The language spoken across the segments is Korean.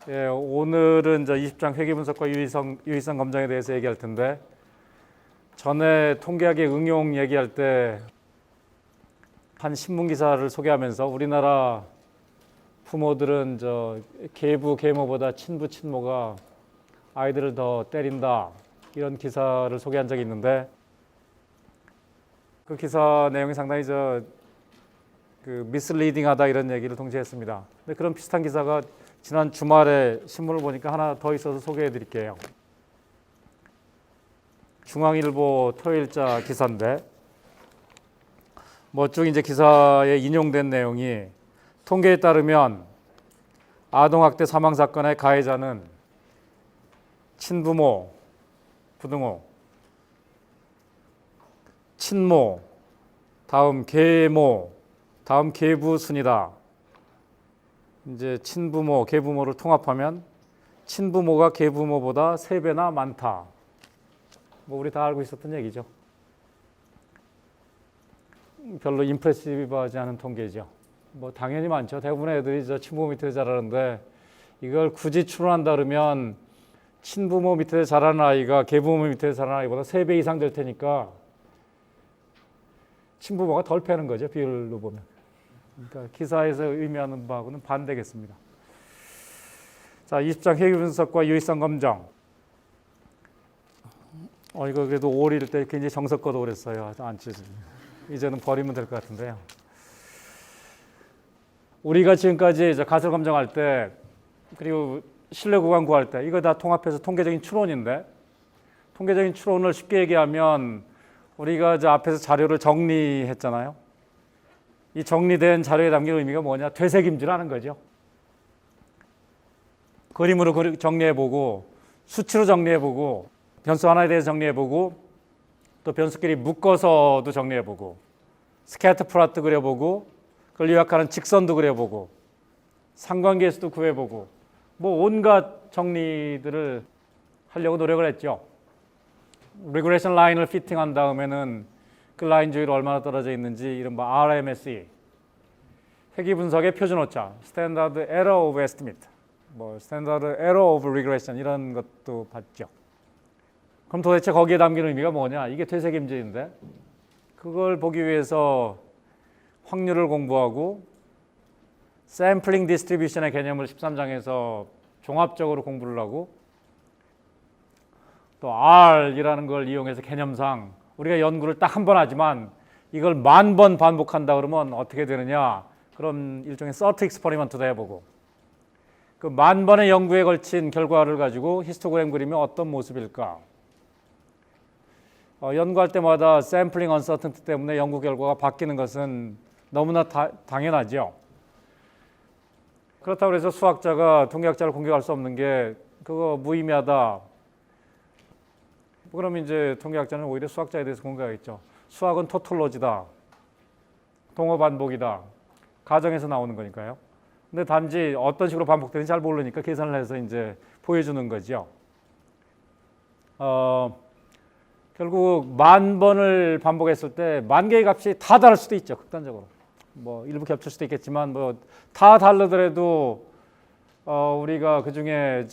예, 오늘은 20장 회계 분석과 유의성 검정에 대해서 얘기할 텐데, 전에 통계학의 응용 얘기할 때 한 신문 기사를 소개하면서 우리나라 부모들은 계부 계모보다 친부 친모가 아이들을 더 때린다, 이런 기사를 소개한 적이 있는데, 그 기사 내용이 상당히 미스리딩하다 이런 얘기를 동시에 했습니다. 근데 그런 비슷한 기사가 지난 주말에 신문을 보니까 하나 더 있어서 소개해 드릴게요. 중앙일보 토요일자 기사인데, 쭉 이제 기사에 인용된 내용이, 통계에 따르면 아동학대 사망사건의 가해자는 친부모, 부등호, 친모, 다음 계모, 다음 계부 순이다. 이제 친부모, 계부모를 통합하면 친부모가 계부모보다 3배나 많다. 우리 다 알고 있었던 얘기죠. 별로 임프레시브하지 않은 통계죠. 당연히 많죠. 대부분의 애들이 친부모 밑에서 자라는데, 이걸 굳이 추론한다 그러면 친부모 밑에서 자라는 아이가 계부모 밑에서 자라는 아이보다 3배 이상 될 테니까 친부모가 덜 패는 거죠, 비율로 보면. 그러니까 기사에서 의미하는 바하고는 반대겠습니다. 자, 20장 회계 분석과 유의성 검정. 이거 그래도 5월일 때 굉장히 정석거도 그랬어요. 안 찢어지네. 이제는 버리면 될 것 같은데요. 우리가 지금까지 가설 검정할 때, 그리고 신뢰 구간 구할 때, 이거 다 통합해서 통계적인 추론인데, 통계적인 추론을 쉽게 얘기하면 우리가 앞에서 자료를 정리했잖아요. 이 정리된 자료에 담긴 의미가 뭐냐? 되새김질하는 거죠. 그림으로 정리해보고, 수치로 정리해보고, 변수 하나에 대해서 정리해보고, 또 변수끼리 묶어서도 정리해보고, 스캐터 플로트 그려보고, 그걸 요약하는 직선도 그려보고, 상관계수도 구해보고, 온갖 정리들을 하려고 노력을 했죠. 리그레이션 라인을 피팅한 다음에는 그 라인 주위로 얼마나 떨어져 있는지, 이른바 RMSE, 회계 분석의 표준 오차, 스탠다드 에러 오브 에스티메이트, 스탠다드 에러 오브 리그레이션, 이런 것도 봤죠. 그럼 도대체 거기에 담긴 의미가 뭐냐? 이게 되새김질인데, 그걸 보기 위해서 확률을 공부하고 샘플링 디스트리뷰션의 개념을 13장에서 종합적으로 공부를 하고, 또 R이라는 걸 이용해서 개념상 우리가 연구를 딱 한 번 하지만 이걸 10,000번 반복한다 그러면 어떻게 되느냐? 그럼 일종의 서트 익스퍼리먼트도 해보고, 그 10,000번의 연구에 걸친 결과를 가지고 히스토그램 그리면 어떤 모습일까? 연구할 때마다 샘플링 언서턴티 때문에 연구 결과가 바뀌는 것은 너무나 당연하죠. 그렇다고 해서 수학자가 통계학자를 공격할 수 없는 게, 그거 무의미하다. 그러면 이제 통계학자는 오히려 수학자에 대해서 공격하겠죠. 수학은 토톨로지다, 동어 반복이다, 가정에서 나오는 거니까요. 근데 단지 어떤 식으로 반복되는지 잘 모르니까 계산을 해서 이제 보여주는 거죠. 결국 10,000번을 반복했을 때 10,000개의 값이 다 다를 수도 있죠. 극단적으로. 일부 겹칠 수도 있겠지만 다 다르더라도 우리가 그중에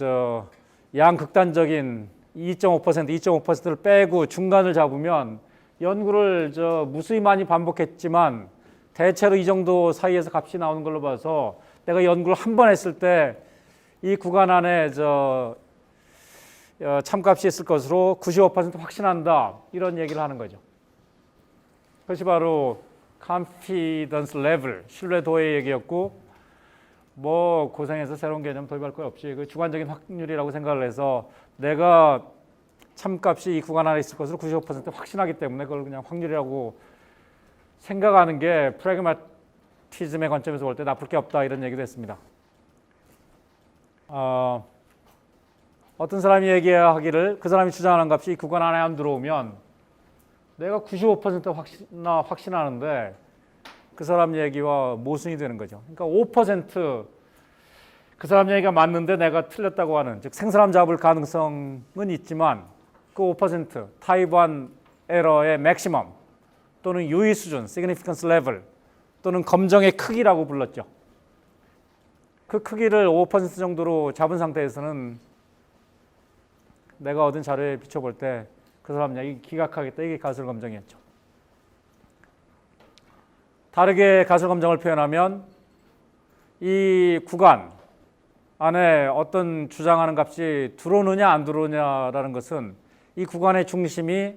양극단적인 2.5%를 빼고 중간을 잡으면 연구를 무수히 많이 반복했지만 대체로 이 정도 사이에서 값이 나오는 걸로 봐서, 내가 연구를 한 번 했을 때 이 구간 안에 참값이 있을 것으로 95% 확신한다, 이런 얘기를 하는 거죠. 그것이 바로 confidence level, 신뢰도의 얘기였고, 고생해서 새로운 개념 도입할 거 없이 그 주관적인 확률이라고 생각을 해서, 내가 참값이 이 구간 안에 있을 것으로 95% 확신하기 때문에 그걸 그냥 확률이라고 생각하는 게 프래그마티즘의 관점에서 볼 때 나쁠 게 없다, 이런 얘기도 했습니다. 어떤 사람이 얘기하기를, 그 사람이 주장하는 값이 이 구간 안에 안 들어오면 내가 95% 확신하는데 그 사람 얘기와 모순이 되는 거죠. 그러니까 5% 그 사람 얘기가 맞는데 내가 틀렸다고 하는, 즉 생사람 잡을 가능성은 있지만 그 5% 타입 1 에러의 맥시멈, 또는 유의 수준, significance level, 또는 검정의 크기라고 불렀죠. 그 크기를 5% 정도로 잡은 상태에서는 내가 얻은 자료에 비춰볼 때 그 사람 이게 기각하겠다. 이게 가설 검정이었죠. 다르게 가설 검정을 표현하면 이 구간 안에 어떤 주장하는 값이 들어오느냐 안 들어오냐라는 것은 이 구간의 중심이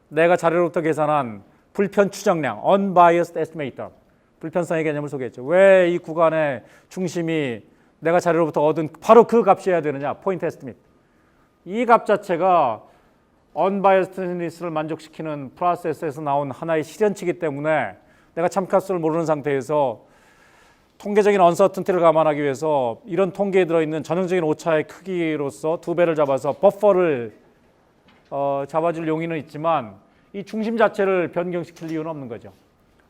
내가 자료로부터 계산한 불편 추정량, unbiased estimator, 불편성의 개념을 소개했죠. 왜 이 구간의 중심이 내가 자료로부터 얻은 바로 그 값이어야 되느냐, point estimate. 이 값 자체가 unbiasedness를 만족시키는 프로세스에서 나온 하나의 실현치이기 때문에 내가 참값을 모르는 상태에서 통계적인 uncertainty를 감안하기 위해서 이런 통계에 들어있는 전형적인 오차의 크기로서 2배를 잡아서 버퍼를 잡아줄 용의는 있지만 이 중심 자체를 변경시킬 이유는 없는 거죠.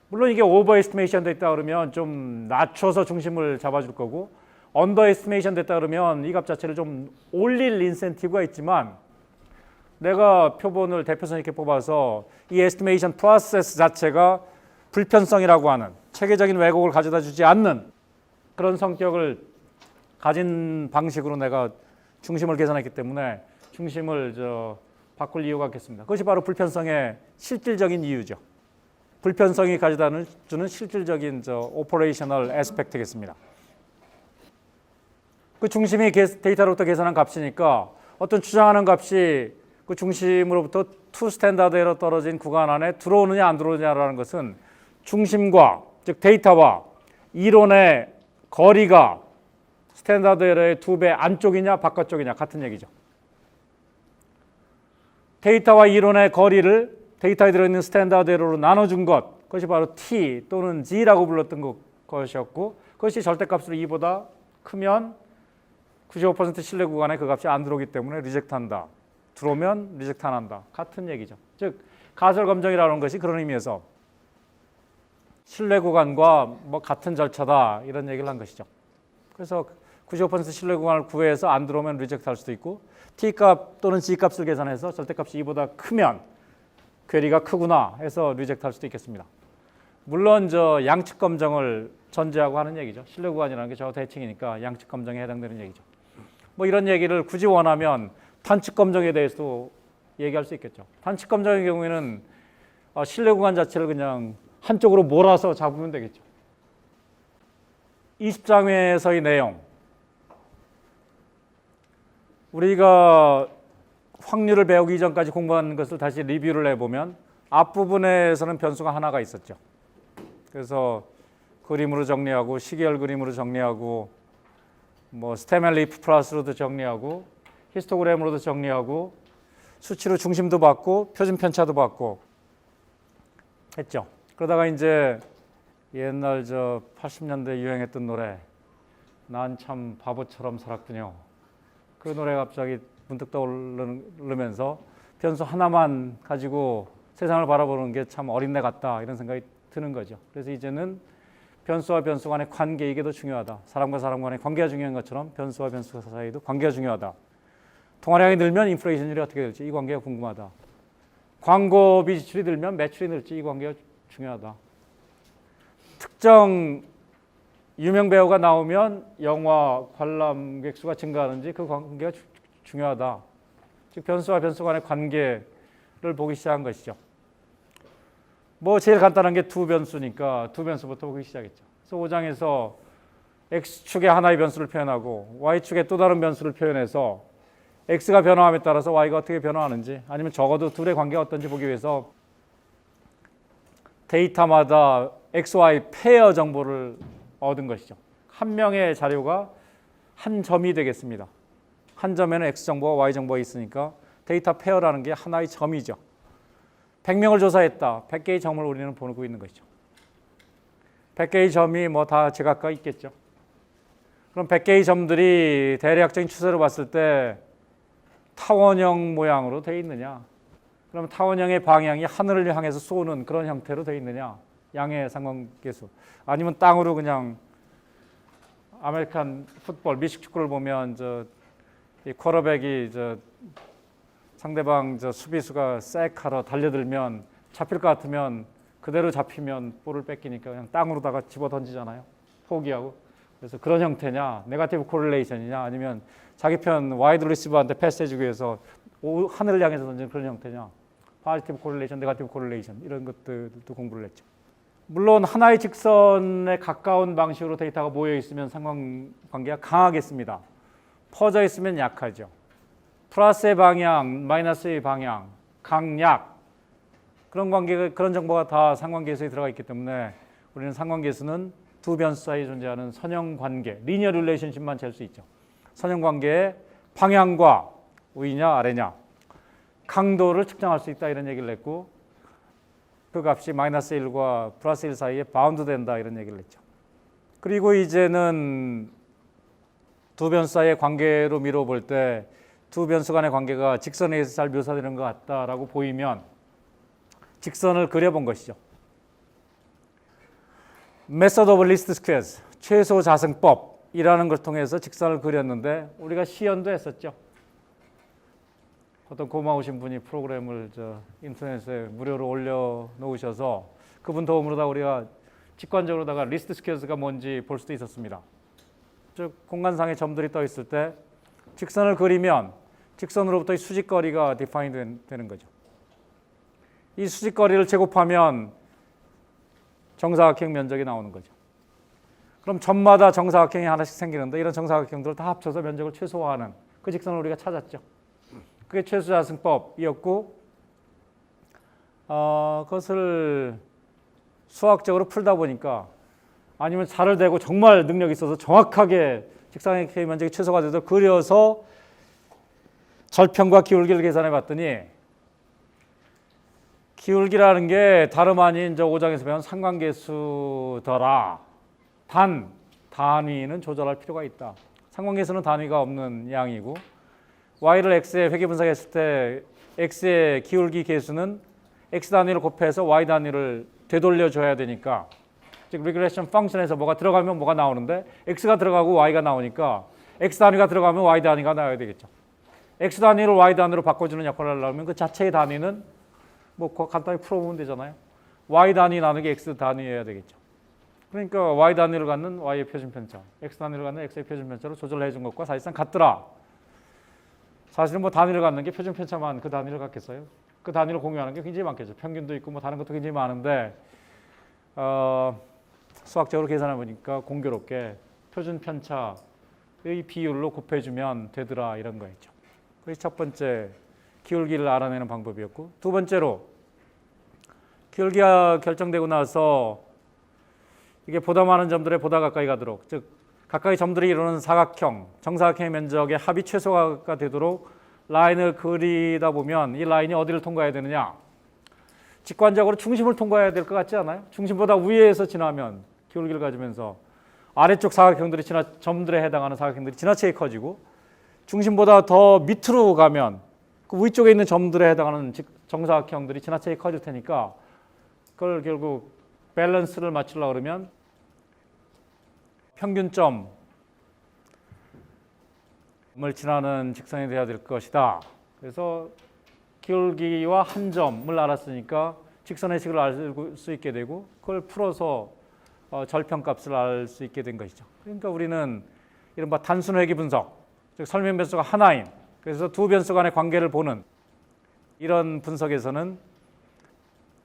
물론 이게 overestimation 됐다 그러면 좀 낮춰서 중심을 잡아줄 거고 underestimation 됐다 그러면 이 값 자체를 좀 올릴 인센티브가 있지만 내가 표본을 대표성 있게 뽑아서 이 estimation 프로세스 자체가 불편성이라고 하는 체계적인 왜곡을 가져다 주지 않는 그런 성격을 가진 방식으로 내가 중심을 계산했기 때문에 중심을 바꿀 이유가 없겠습니다. 그것이 바로 불편성의 실질적인 이유죠. 불편성이 가져다 주는 실질적인 오퍼레이셔널 애스펙트겠습니다. 그 중심이 데이터로부터 계산한 값이니까 어떤 추정하는 값이 그 중심으로부터 투 스탠다드 에러 떨어진 구간 안에 들어오느냐 안 들어오느냐라는 것은 중심과 즉 데이터와 이론의 거리가 스탠다드 에러의 2배 안쪽이냐 바깥쪽이냐 같은 얘기죠. 데이터와 이론의 거리를 데이터에 들어있는 스탠다드 에러로 나눠준 것, 그것이 바로 T 또는 G라고 불렀던 것이었고 그것이 절대값으로 2보다 크면 95% 신뢰 구간에 그 값이 안 들어오기 때문에 리젝트한다. 들어오면 리젝트 안 한다. 같은 얘기죠. 즉 가설 검정이라는 것이 그런 의미에서 신뢰 구간과 같은 절차다 이런 얘기를 한 것이죠. 그래서 95% 신뢰 구간을 구해서 안 들어오면 리젝트 할 수도 있고 T값 또는 G값을 계산해서 절대값이 2보다 크면 퀘리가 크구나 해서 리젝트 할 수도 있겠습니다. 물론 양측 검정을 전제하고 하는 얘기죠. 신뢰 구간이라는 게 저 대칭이니까 양측 검정에 해당되는 얘기죠. 이런 얘기를 굳이 원하면 단측 검정에 대해서도 얘기할 수 있겠죠. 단측 검정의 경우에는 신뢰 구간 자체를 그냥 한쪽으로 몰아서 잡으면 되겠죠. 20장에서의 내용, 우리가 확률을 배우기 이전까지 공부한 것을 다시 리뷰를 해보면 앞부분에서는 변수가 하나가 있었죠. 그래서 그림으로 정리하고 시계열 그림으로 정리하고 스테멘 리프 플러스로도 정리하고 히스토그램으로도 정리하고 수치로 중심도 받고 표준 편차도 받고 했죠. 그러다가 이제 옛날 80년대 유행했던 노래 난 참 바보처럼 살았군요. 그 노래가 갑자기 문득 떠오르면서 변수 하나만 가지고 세상을 바라보는 게 참 어린애 같다 이런 생각이 드는 거죠. 그래서 이제는 변수와 변수 간의 관계 이게 더 중요하다. 사람과 사람 간의 관계가 중요한 것처럼 변수와 변수 사이도 관계가 중요하다. 통화량이 늘면 인플레이션율이 어떻게 될지 이 관계가 궁금하다. 광고비 지출이 늘면 매출이 늘지 이 관계가 중요하다. 특정 유명 배우가 나오면 영화 관람객 수가 증가하는지 그 관계가 중요하다. 즉 변수와 변수 간의 관계를 보기 시작한 것이죠. 제일 간단한 게 두 변수니까 두 변수부터 보기 시작했죠. 그래서 5장에서 X축에 하나의 변수를 표현하고 Y축에 또 다른 변수를 표현해서 X가 변화함에 따라서 Y가 어떻게 변화하는지 아니면 적어도 둘의 관계가 어떤지 보기 위해서 데이터마다 XY 페어 정보를 얻은 것이죠. 한 명의 자료가 한 점이 되겠습니다. 한 점에는 X 정보와 Y 정보가 있으니까 데이터 페어라는 게 하나의 점이죠. 100명을 조사했다. 100개의 점을 우리는 보고 있는 것이죠. 100개의 점이 다 제각각 있겠죠. 그럼 100개의 점들이 대략적인 추세를 봤을 때 타원형 모양으로 되어 있느냐? 그럼 타원형의 방향이 하늘을 향해서 쏘는 그런 형태로 되어 있느냐? 양의 상관계수. 아니면 땅으로 그냥 아메리칸 풋볼, 미식 축구를 보면 이 쿼터백이 상대방 수비수가 쌔하러 달려들면 잡힐 것 같으면 그대로 잡히면 볼을 뺏기니까 그냥 땅으로다가 집어 던지잖아요. 포기하고. 그래서 그런 형태냐, 네거티브 코릴레이션이냐, 아니면 자기 편 와이드 리시버한테 패스해주기 위해서 하늘을 향해서 던지는 그런 형태냐, 파지티브 코릴레이션, 네거티브 코릴레이션 이런 것들도 공부를 했죠. 물론 하나의 직선에 가까운 방식으로 데이터가 모여 있으면 상관관계가 강하겠습니다. 퍼져 있으면 약하죠. 플러스의 방향, 마이너스의 방향, 강약 그런 관계가 그런 정보가 다 상관계수에 들어가 있기 때문에 우리는 상관계수는 두 변수 사이에 존재하는 선형관계, 리니어 릴레이션십만 잴 수 있죠. 선형관계의 방향과 위냐 아래냐, 강도를 측정할 수 있다 이런 얘기를 했고 그 값이 마이너스 1과 플러스 1 사이에 바운드 된다 이런 얘기를 했죠. 그리고 이제는 두 변수 사이의 관계로 미뤄볼 때 두 변수 간의 관계가 직선에 의해서 잘 묘사되는 것 같다라고 보이면 직선을 그려본 것이죠. Method of Least Squares, 최소 자승법이라는 걸 통해서 직선을 그렸는데 우리가 시연도 했었죠. 어떤 고마우신 분이 프로그램을 인터넷에 무료로 올려놓으셔서 그분 도움으로다 우리가 직관적으로다가 리스트 스퀘어스가 뭔지 볼 수도 있었습니다. 즉 공간상에 점들이 떠 있을 때 직선을 그리면 직선으로부터의 수직거리가 디파인 되는 거죠. 이 수직거리를 제곱하면 정사각형 면적이 나오는 거죠. 그럼 점마다 정사각형이 하나씩 생기는데 이런 정사각형들을 다 합쳐서 면적을 최소화하는 그 직선을 우리가 찾았죠. 그게 최소자승법이었고 그것을 수학적으로 풀다 보니까 아니면 살을 대고 정말 능력이 있어서 정확하게 직사각형의 면적이 최소가 돼서 그려서 절편과 기울기를 계산해 봤더니 기울기라는 게 다름 아닌 저 5장에서 배운 상관계수더라. 단위는 조절할 필요가 있다. 상관계수는 단위가 없는 양이고 y를 x에 회귀분석했을 때 x의 기울기 계수는 x 단위를 곱해서 y 단위를 되돌려 줘야 되니까 즉 리그레션 펑션에서 뭐가 들어가면 뭐가 나오는데 x가 들어가고 y가 나오니까 x 단위가 들어가면 y 단위가 나와야 되겠죠. x 단위를 y 단위로 바꿔주는 역할을 하려면 그 자체의 단위는 뭐 간단히 풀어보면 되잖아요. y 단위 나누기 x 단위여야 되겠죠. 그러니까 y 단위를 갖는 y의 표준편차, x 단위를 갖는 x의 표준편차로 조절해 준 것과 사실상 같더라. 사실은 뭐 단위를 갖는 게 표준편차만 그 단위를 갖겠어요? 그 단위를 공유하는 게 굉장히 많겠죠. 평균도 있고 뭐 다른 것도 굉장히 많은데 수학적으로 계산해 보니까 공교롭게 표준편차의 비율로 곱해주면 되더라 이런 거였죠. 그게 첫 번째 기울기를 알아내는 방법이었고 두 번째로 기울기가 결정되고 나서 이게 보다 많은 점들에 보다 가까이 가도록 즉 각각의 점들이 이루는 사각형, 정사각형의 면적의 합이 최소화가 되도록 라인을 그리다 보면 이 라인이 어디를 통과해야 되느냐? 직관적으로 중심을 통과해야 될 것 같지 않아요? 중심보다 위에서 지나면 기울기를 가지면서 아래쪽 사각형들이 점들에 해당하는 사각형들이 지나치게 커지고 중심보다 더 밑으로 가면 그 위쪽에 있는 점들에 해당하는 정사각형들이 지나치게 커질 테니까 그걸 결국 밸런스를 맞추려고 그러면 평균점을 지나는 직선이 되어야 될 것이다. 그래서 기울기와 한 점을 알았으니까 직선의 식을 알 수 있게 되고 그걸 풀어서 절편값을 알 수 있게 된 것이죠. 그러니까 우리는 이른바 단순 회귀 분석, 즉 설명 변수가 하나인 그래서 두 변수 간의 관계를 보는 이런 분석에서는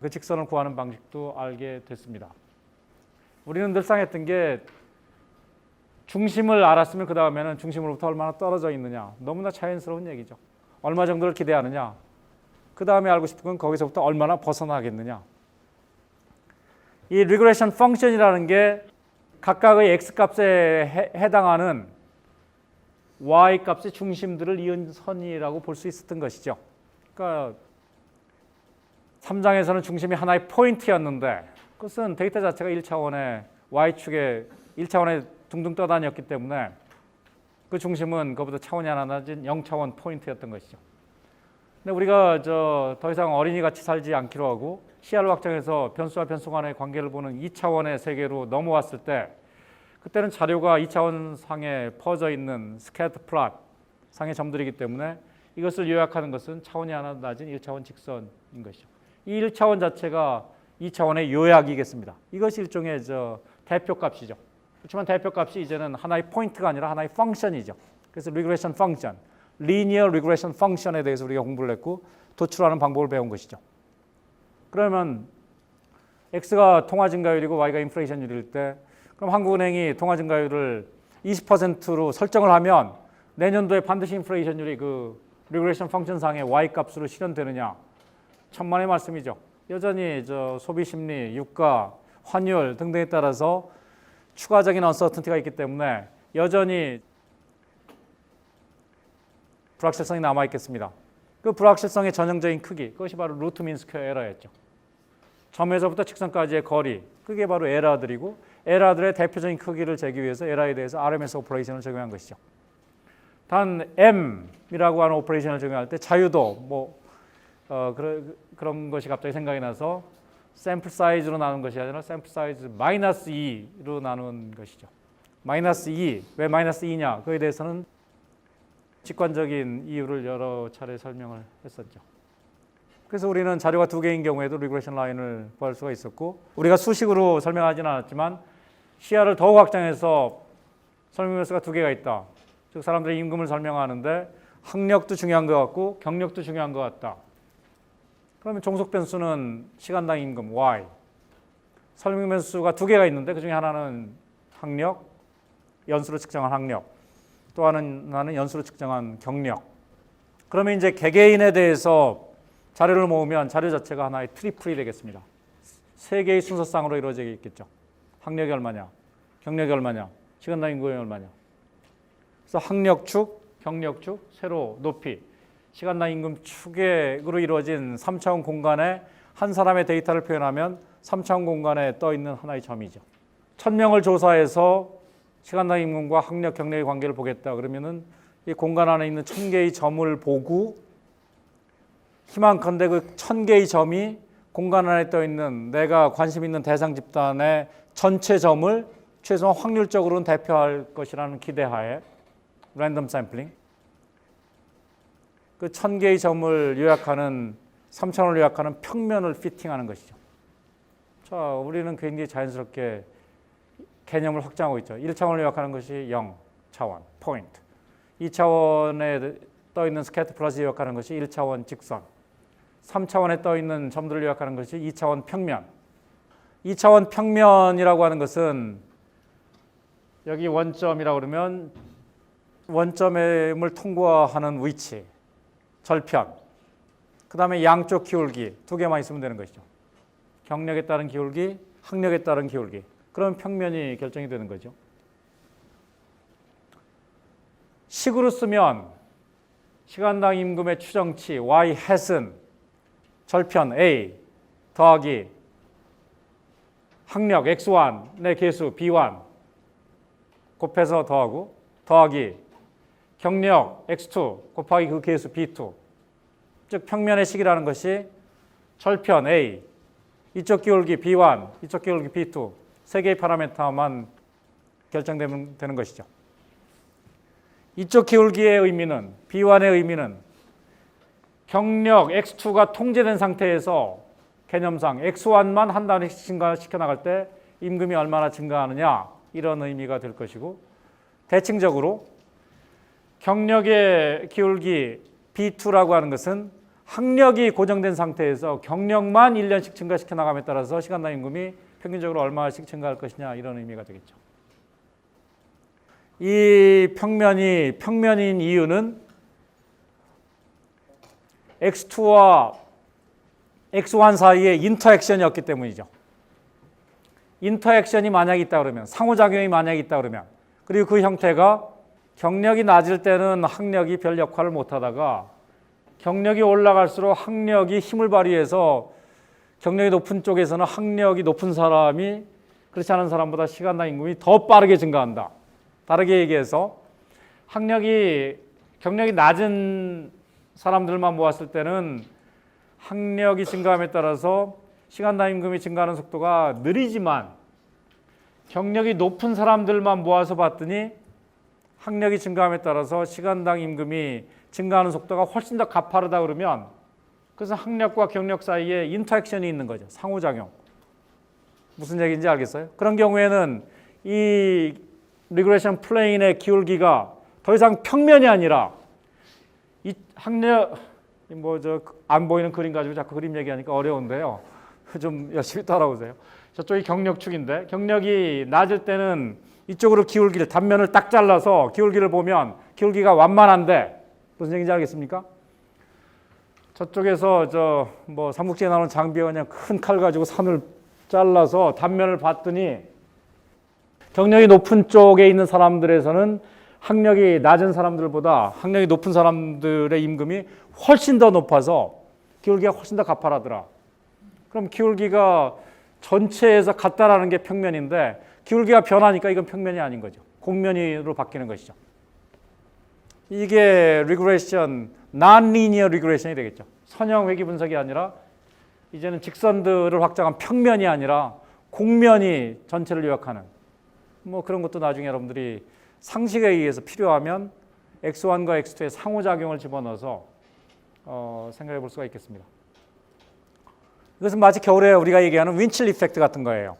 그 직선을 구하는 방식도 알게 됐습니다. 우리는 늘상 했던 게 중심을 알았으면 그 다음에는 중심으로부터 얼마나 떨어져 있느냐 너무나 자연스러운 얘기죠. 얼마 정도를 기대하느냐 그 다음에 알고 싶은 건 거기서부터 얼마나 벗어나겠느냐. 이 리그레션 펑션이라는 게 각각의 x값에 해당하는 y값의 중심들을 이은 선이라고 볼 수 있었던 것이죠. 그러니까 3장에서는 중심이 하나의 포인트였는데 그것은 데이터 자체가 1차원의 y축에 1차원에 둥둥 떠다녔기 때문에 그 중심은 그보다 차원이 하나 낮은 0차원 포인트였던 것이죠. 근데 우리가 더 이상 어린이같이 살지 않기로 하고 시야를 확장해서 변수와 변수 간의 관계를 보는 2차원의 세계로 넘어왔을 때 그때는 자료가 2차원 상에 퍼져 있는 스캐터 플롯 상의 점들이기 때문에 이것을 요약하는 것은 차원이 하나 낮은 1차원 직선인 것이죠. 이 1차원 자체가 2차원의 요약이겠습니다. 이것이 일종의 대표값이죠. 그렇지만 대표값이 이제는 하나의 포인트가 아니라 하나의 펑션이죠. 그래서 리그레션 펑션, 리니어 리그레션 펑션에 대해서 우리가 공부를 했고 도출하는 방법을 배운 것이죠. 그러면 X가 통화 증가율이고 Y가 인플레이션율일 때 그럼 한국은행이 통화 증가율을 20%로 설정을 하면 내년도에 반드시 인플레이션율이 그 리그레션 펑션상의 Y 값으로 실현되느냐? 천만의 말씀이죠. 여전히 소비 심리, 유가, 환율 등등에 따라서 추가적인 언서턴티가 있기 때문에 여전히 불확실성이 남아 있겠습니다. 그 불확실성의 전형적인 크기, 그것이 바로 루트 민 스퀘어 에러였죠. 점에서부터 직선까지의 거리, 그게 바로 에러들이고 에러들의 대표적인 크기를 재기 위해서 에러에 대해서 RMS 오퍼레이션을 적용한 것이죠. 단 M이라고 하는 오퍼레이션을 적용할 때 자유도 그런 것이 갑자기 생각이 나서 샘플 사이즈로 나눈 것이 아니라 샘플 사이즈 마이너스 2로 나눈 것이죠. 마이너스 2, 왜 마이너스 2냐? 그에 대해서는 직관적인 이유를 여러 차례 설명을 했었죠. 그래서 우리는 자료가 두 개인 경우에도 리그레션 라인을 구할 수가 있었고 우리가 수식으로 설명하지는 않았지만 시야를 더욱 확장해서 설명 변수가 두 개가 있다. 즉 사람들의 임금을 설명하는데 학력도 중요한 것 같고 경력도 중요한 것 같다. 그러면 종속 변수는 시간당 임금 Y, 설명 변수가 두 개가 있는데 그중에 하나는 학력, 연수로 측정한 학력, 또 하나는 연수로 측정한 경력. 그러면 이제 개개인에 대해서 자료를 모으면 자료 자체가 하나의 트리플이 되겠습니다. 세 개의 순서상으로 이루어져 있겠죠. 학력이 얼마냐, 경력이 얼마냐, 시간당 임금이 얼마냐. 그래서 학력 축, 경력 축, 세로, 높이, 시간당 임금 축으로 이루어진 3차원 공간에 한 사람의 데이터를 표현하면 3차원 공간에 떠 있는 하나의 점이죠. 1000명을 조사해서 시간당 임금과 학력, 경력의 관계를 보겠다. 그러면은 이 공간 안에 있는 1000개의 점을 보고 희망컨대 그 1000개의 점이 공간 안에 떠 있는 내가 관심 있는 대상 집단의 전체 점을 최소한 확률적으로는 대표할 것이라는 기대하에 랜덤 샘플링, 그 1000개의 점을 요약하는 3차원을 요약하는 평면을 피팅하는 것이죠. 자, 우리는 굉장히 자연스럽게 개념을 확장하고 있죠. 1차원을 요약하는 것이 0차원, 포인트. 2차원에 떠 있는 스캐터 플러스 요약하는 것이 1차원 직선. 3차원에 떠 있는 점들을 요약하는 것이 2차원 평면. 2차원 평면이라고 하는 것은 여기 원점이라고 그러면 원점을 통과하는 위치, 절편, 그 다음에 양쪽 기울기 두 개만 있으면 되는 것이죠. 경력에 따른 기울기, 학력에 따른 기울기. 그럼 평면이 결정이 되는 거죠. 식으로 쓰면 시간당 임금의 추정치 y hat은 절편 a 더하기 학력 x1의 계수 b1 곱해서 더하고 더하기 경력 x2 곱하기 그 계수 b2, 즉 평면의 식이라는 것이 절편 a, 이쪽 기울기 b1, 이쪽 기울기 b2 세 개의 파라미터만 결정되는 것이죠. 이쪽 기울기의 의미는 b1의 의미는 경력 x2가 통제된 상태에서 개념상 x1만 한 단위씩 증가시켜 나갈 때 임금이 얼마나 증가하느냐 이런 의미가 될 것이고, 대칭적으로 경력의 기울기 B2라고 하는 것은 학력이 고정된 상태에서 경력만 1년씩 증가시켜 나감에 따라서 시간당 임금이 평균적으로 얼마씩 증가할 것이냐 이런 의미가 되겠죠. 이 평면이 평면인 이유는 X2와 X1 사이에 인터액션이었기 때문이죠. 인터액션이 만약 있다 그러면, 상호작용이 만약 있다 그러면, 그리고 그 형태가 경력이 낮을 때는 학력이 별 역할을 못하다가 경력이 올라갈수록 학력이 힘을 발휘해서 경력이 높은 쪽에서는 학력이 높은 사람이 그렇지 않은 사람보다 시간당 임금이 더 빠르게 증가한다. 다르게 얘기해서 경력이 낮은 사람들만 모았을 때는 학력이 증가함에 따라서 시간당 임금이 증가하는 속도가 느리지만 경력이 높은 사람들만 모아서 봤더니 학력이 증가함에 따라서 시간당 임금이 증가하는 속도가 훨씬 더 가파르다 그러면, 그래서 학력과 경력 사이에 인터액션이 있는 거죠. 상호작용. 무슨 얘기인지 알겠어요? 그런 경우에는 이 리그레션 플레인의 기울기가 더 이상 평면이 아니라 이 학력 안 보이는 그림 가지고 자꾸 그림 얘기하니까 어려운데요. 좀 열심히 따라오세요. 저쪽이 경력축인데 경력이 낮을 때는 이쪽으로 기울기를 단면을 딱 잘라서 기울기를 보면 기울기가 완만한데 무슨 얘기인지 알겠습니까? 저쪽에서 삼국지에 나오는 장비가 그냥 큰 칼 가지고 산을 잘라서 단면을 봤더니 경력이 높은 쪽에 있는 사람들에서는 학력이 낮은 사람들보다 학력이 높은 사람들의 임금이 훨씬 더 높아서 기울기가 훨씬 더 가파라더라. 그럼 기울기가 전체에서 같다라는 게 평면인데 기울기가 변하니까 이건 평면이 아닌 거죠. 곡면으로 바뀌는 것이죠. 이게 리그레션, non-linear regression이 되겠죠. 선형 회귀 분석이 아니라 이제는 직선들을 확장한 평면이 아니라 곡면이 전체를 요약하는 그런 것도 나중에 여러분들이 상식에 의해서 필요하면 X1과 X2의 상호작용을 집어넣어서 생각해 볼 수가 있겠습니다. 이것은 마치 겨울에 우리가 얘기하는 윈칠 이펙트 같은 거예요.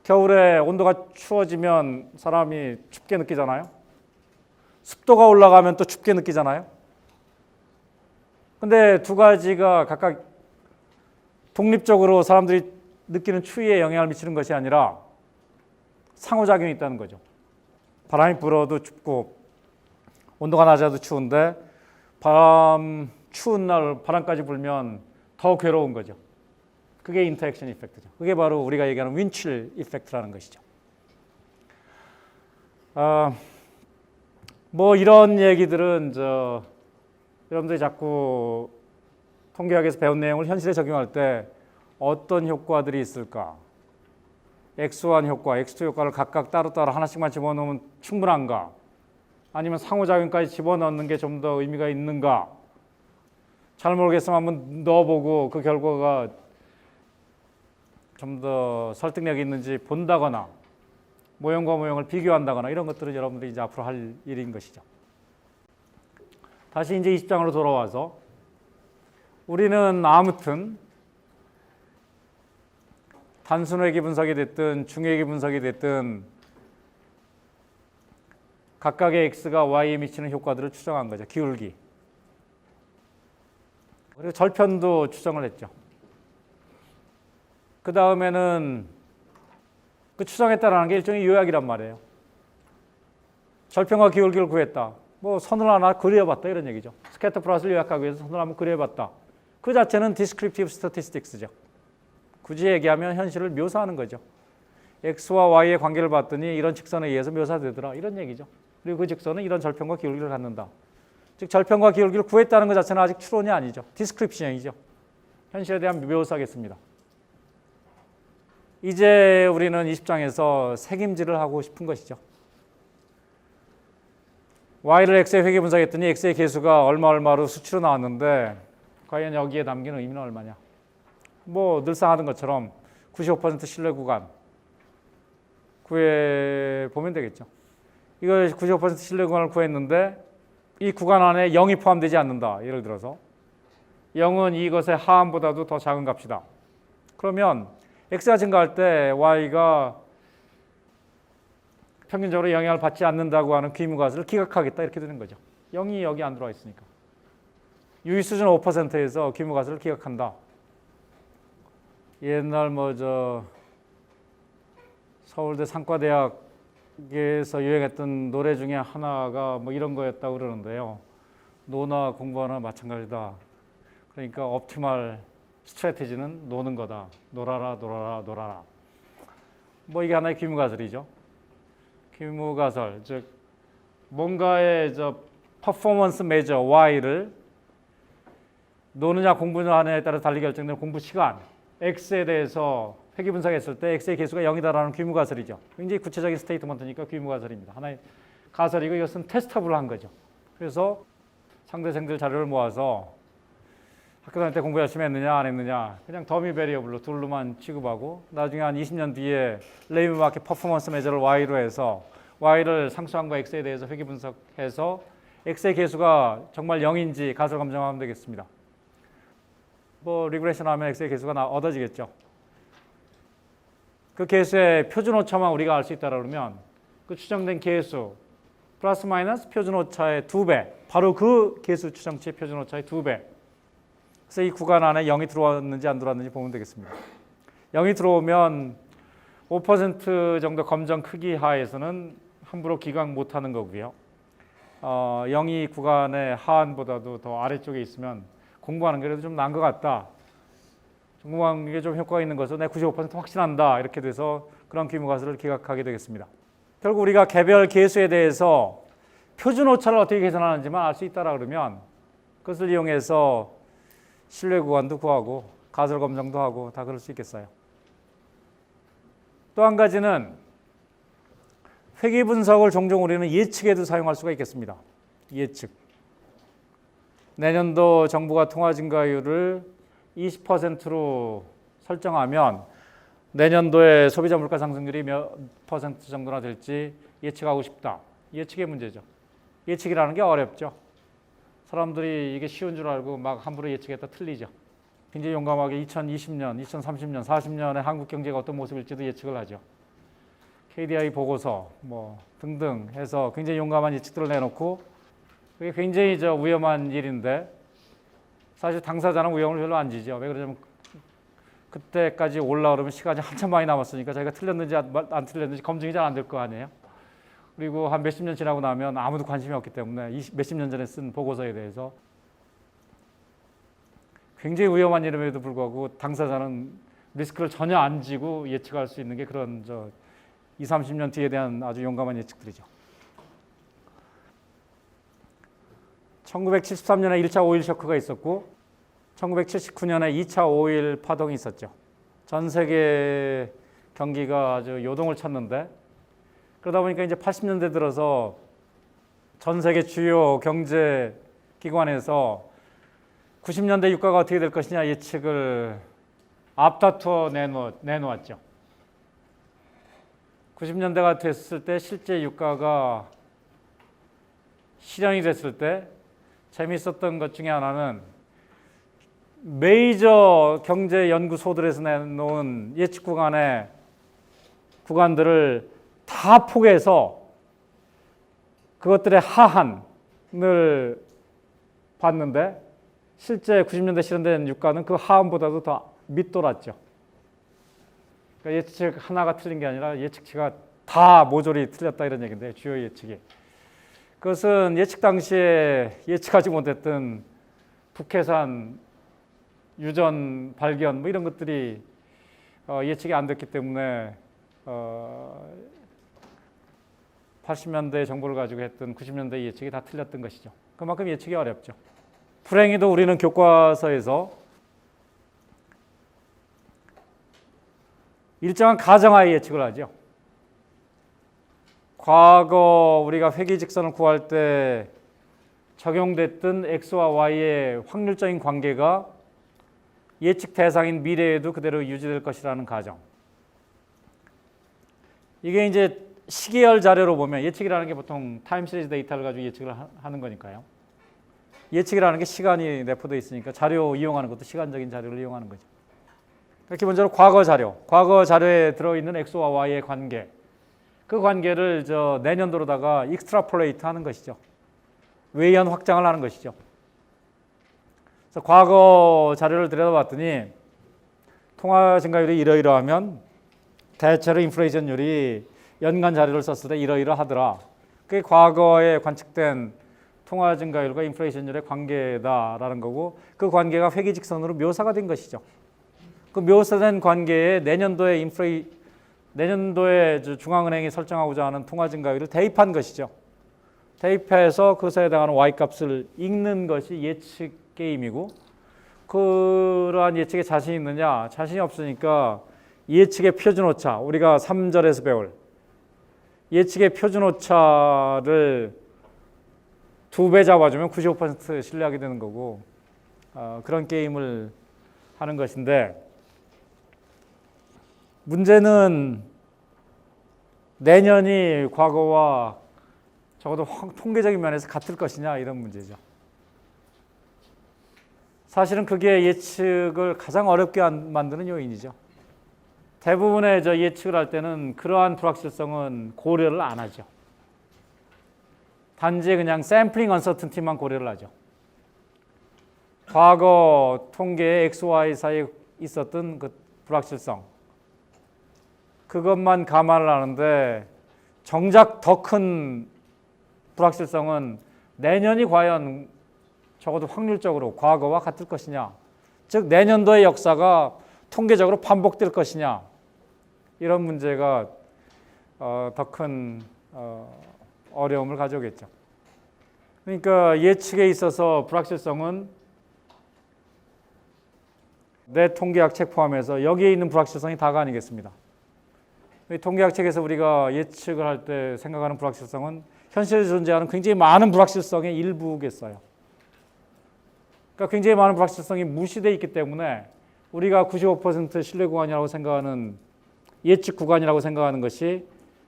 겨울에 온도가 추워지면 사람이 춥게 느끼잖아요. 습도가 올라가면 또 춥게 느끼잖아요. 근데 두 가지가 각각 독립적으로 사람들이 느끼는 추위에 영향을 미치는 것이 아니라 상호작용이 있다는 거죠. 바람이 불어도 춥고 온도가 낮아도 추운데 추운 날 바람까지 불면 더 괴로운 거죠. 그게 인터액션 이펙트죠. 그게 바로 우리가 얘기하는 윈칠 이펙트라는 것이죠. 이런 얘기들은 여러분들이 자꾸 통계학에서 배운 내용을 현실에 적용할 때 어떤 효과들이 있을까? X1 효과, X2 효과를 각각 따로따로 하나씩만 집어넣으면 충분한가? 아니면 상호작용까지 집어넣는 게 좀 더 의미가 있는가? 잘 모르겠으면 한번 넣어보고 그 결과가 좀 더 설득력이 있는지 본다거나 모형과 모형을 비교한다거나 이런 것들은 여러분들이 이제 앞으로 할 일인 것이죠. 다시 이제 20장으로 돌아와서 우리는 아무튼 단순 회귀 분석이 됐든 중회귀 분석이 됐든 각각의 x가 y에 미치는 효과들을 추정한 거죠. 기울기. 그리고 절편도 추정을 했죠. 그 다음에는 그 추정했다라는 게 일종의 요약이란 말이에요. 절편과 기울기를 구했다. 선을 하나 그려봤다 이런 얘기죠. 스캐터 플롯을 요약하기 위해서 선을 한번 그려봤다. 그 자체는 descriptive statistics죠. 굳이 얘기하면 현실을 묘사하는 거죠. x와 y의 관계를 봤더니 이런 직선에 의해서 묘사되더라 이런 얘기죠. 그리고 그 직선은 이런 절편과 기울기를 갖는다. 즉 절편과 기울기를 구했다는 것 자체는 아직 추론이 아니죠. 디스크립션이죠. 현실에 대한 묘사겠습니다. 이제 우리는 20장에서 색임질을 하고 싶은 것이죠. y를 x의 회귀 분석했더니 x의 계수가 얼마로 수치로 나왔는데 과연 여기에 담긴 의미는 얼마냐. 늘상 하던 것처럼 95% 신뢰 구간 구해보면 되겠죠. 이거 95% 신뢰 구간을 구했는데 이 구간 안에 0이 포함되지 않는다. 예를 들어서 0은 이것의 하함보다도 더 작은 값이다. 그러면 x가 증가할 때 y가 평균적으로 영향을 받지 않는다고 하는 귀무가설을 기각하겠다 이렇게 되는 거죠. 0이 여기 안 들어와 있으니까. 유의 수준 5%에서 귀무가설을 기각한다. 옛날 서울대 상과대학에서 유행했던 노래 중에 하나가 이런 거였다고 그러는데요. 노나 공부하나 마찬가지다. 그러니까 옵티멀 스트래티지는 노는 거다. 놀아라, 놀아라, 놀아라. 이게 하나의 귀무가설이죠. 귀무가설, 즉 뭔가의 퍼포먼스 메저 Y를 노느냐 공부하느냐에 따라 달리 결정되는 공부 시간 X에 대해서 회귀 분석했을 때 X의 계수가 0이다라는 귀무가설이죠. 굉장히 구체적인 스테이트먼트니까 귀무가설입니다. 하나의 가설이고 이것은 테스터블한 거죠. 그래서 상대생들 자료를 모아서 학교 다닐 때 공부 열심히 했느냐 안 했느냐 그냥 더미 베리어블로 둘로만 취급하고 나중에 한 20년 뒤에 레이브 마켓 퍼포먼스 메저를 Y로 해서 Y를 상수항과 X에 대해서 회귀 분석해서 X의 계수가 정말 0인지 가설 검증하면 되겠습니다. 리그레션 하면 X의 계수가 얻어지겠죠. 그 개수의 표준 오차만 우리가 알 수 있다 그러면 그 추정된 개수 플러스 마이너스 표준 오차의 2배, 바로 그 개수 추정치의 표준 오차의 2배. 그래서 이 구간 안에 0이 들어왔는지 안 들어왔는지 보면 되겠습니다. 0이 들어오면 5% 정도 검정 크기 하에서는 함부로 기각 못하는 거고요. 0이 구간의 하한보다도 더 아래쪽에 있으면 공부하는 게 그래도 좀 나은 것 같다. 공부하는 게 좀 효과가 있는 것은 내 95% 확신한다. 이렇게 돼서 그런 규모가수를 기각하게 되겠습니다. 결국 우리가 개별 개수에 대해서 표준 오차를 어떻게 계산하는지만 알 수 있다라 그러면 그것을 이용해서 신뢰 구간도 구하고 가설 검정도 하고 다 그럴 수 있겠어요. 또 한 가지는 회귀 분석을 종종 우리는 예측에도 사용할 수가 있겠습니다. 예측. 내년도 정부가 통화 증가율을 20%로 설정하면 내년도에 소비자 물가 상승률이 몇 퍼센트 정도나 될지 예측하고 싶다. 예측의 문제죠. 예측이라는 게 어렵죠. 사람들이 이게 쉬운 줄 알고 막 함부로 예측했다 틀리죠. 굉장히 용감하게 2020년, 2030년, 40년에 한국 경제가 어떤 모습일지도 예측을 하죠. KDI 보고서 뭐 등등 해서 굉장히 용감한 예측들을 내놓고 그게 굉장히 위험한 일인데 사실 당사자는 위험을 별로 안 지죠. 왜 그러냐면 그때까지 올라오려면 시간이 한참 많이 남았으니까 자기가 틀렸는지 안 틀렸는지 검증이 잘 안 될 거 아니에요. 그리고 한 몇십 년 지나고 나면 아무도 관심이 없기 때문에 몇십 년 전에 쓴 보고서에 대해서 굉장히 위험한 일임에도 불구하고 당사자는 리스크를 전혀 안 지고 예측할 수 있는 게 그런 20, 30년 뒤에 대한 아주 용감한 예측들이죠. 1973년에 1차 오일 쇼크가 있었고 1979년에 2차 오일 파동이 있었죠. 전 세계 경기가 아주 요동을 쳤는데 그러다 보니까 이제 80년대 들어서 전 세계 주요 경제 기관에서 90년대 유가가 어떻게 될 것이냐 예측을 앞다투어 내놓았죠. 90년대가 됐을 때 실제 유가가 실현이 됐을 때 재미있었던 것 중에 하나는 메이저 경제 연구소들에서 내놓은 예측 구간들을 다 포개서 그것들의 하한을 봤는데 실제 90년대 실현된 유가는 그 하한보다도 더 밑돌았죠. 그러니까 예측 하나가 틀린 게 아니라 예측치가 다 모조리 틀렸다 이런 얘기인데 주요 예측이. 그것은 예측 당시에 예측하지 못했던 북해산 유전 발견 뭐 이런 것들이 예측이 안 됐기 때문에 80년대 정보를 가지고 했던 90년대 예측이 다 틀렸던 것이죠. 그만큼 예측이 어렵죠. 불행히도 우리는 교과서에서 일정한 가정하에 예측을 하죠. 과거 우리가 회귀직선을 구할 때 적용됐던 X와 Y의 확률적인 관계가 예측 대상인 미래에도 그대로 유지될 것이라는 가정. 이게 이제 시계열 자료로 보면 예측이라는 게 보통 타임 시리즈 데이터를 가지고 예측을 하는 거니까요. 예측이라는 게 시간이 내포되어 있으니까 자료 이용하는 것도 시간적인 자료를 이용하는 거죠. 기본적으로 과거 자료에 들어있는 X와 Y의 관계, 그 관계를 내년도로다가 익스트라폴레이트 하는 것이죠. 외연 확장을 하는 것이죠. 그래서 과거 자료를 들여다봤더니 통화 증가율이 이러이러하면 대체로 인플레이션율이 연간 자료를 썼을 때 이러이러하더라. 그게 과거에 관측된 통화 증가율과 인플레이션율의 관계다라는 거고 그 관계가 회귀직선으로 묘사가 된 것이죠. 그 묘사된 관계에 내년도에 중앙은행이 설정하고자 하는 통화 증가율을 대입한 것이죠. 대입해서 그것에 해당하는 Y값을 읽는 것이 예측 게임이고 그러한 예측에 자신이 있느냐? 자신이 없으니까 예측의 표준오차, 우리가 3절에서 배울 예측의 표준오차를 2배 잡아주면 95% 신뢰하게 되는 거고 그런 게임을 하는 것인데 문제는 내년이 과거와 적어도 통계적인 면에서 같을 것이냐 이런 문제죠. 사실은 그게 예측을 가장 어렵게 만드는 요인이죠. 대부분의 예측을 할 때는 그러한 불확실성은 고려를 안 하죠. 단지 그냥 샘플링 언서튼티만 고려를 하죠. 과거 통계의 X, Y 사이에 있었던 그 불확실성, 그것만 감안을 하는데 정작 더 큰 불확실성은 내년이 과연 적어도 확률적으로 과거와 같을 것이냐, 즉 내년도의 역사가 통계적으로 반복될 것이냐, 이런 문제가 더 큰 어려움을 가져오겠죠. 그러니까 예측에 있어서 불확실성은 내 통계학 책 포함해서 여기에 있는 불확실성이 다가 아니겠습니다. 통계학 책에서 우리가 예측을 할 때 생각하는 불확실성은 현실에 존재하는 굉장히 많은 불확실성의 일부겠어요. 그러니까 굉장히 많은 불확실성이 무시되어 있기 때문에 우리가 95% 신뢰 구간이라고 생각하는 예측 구간이라고 생각하는 것이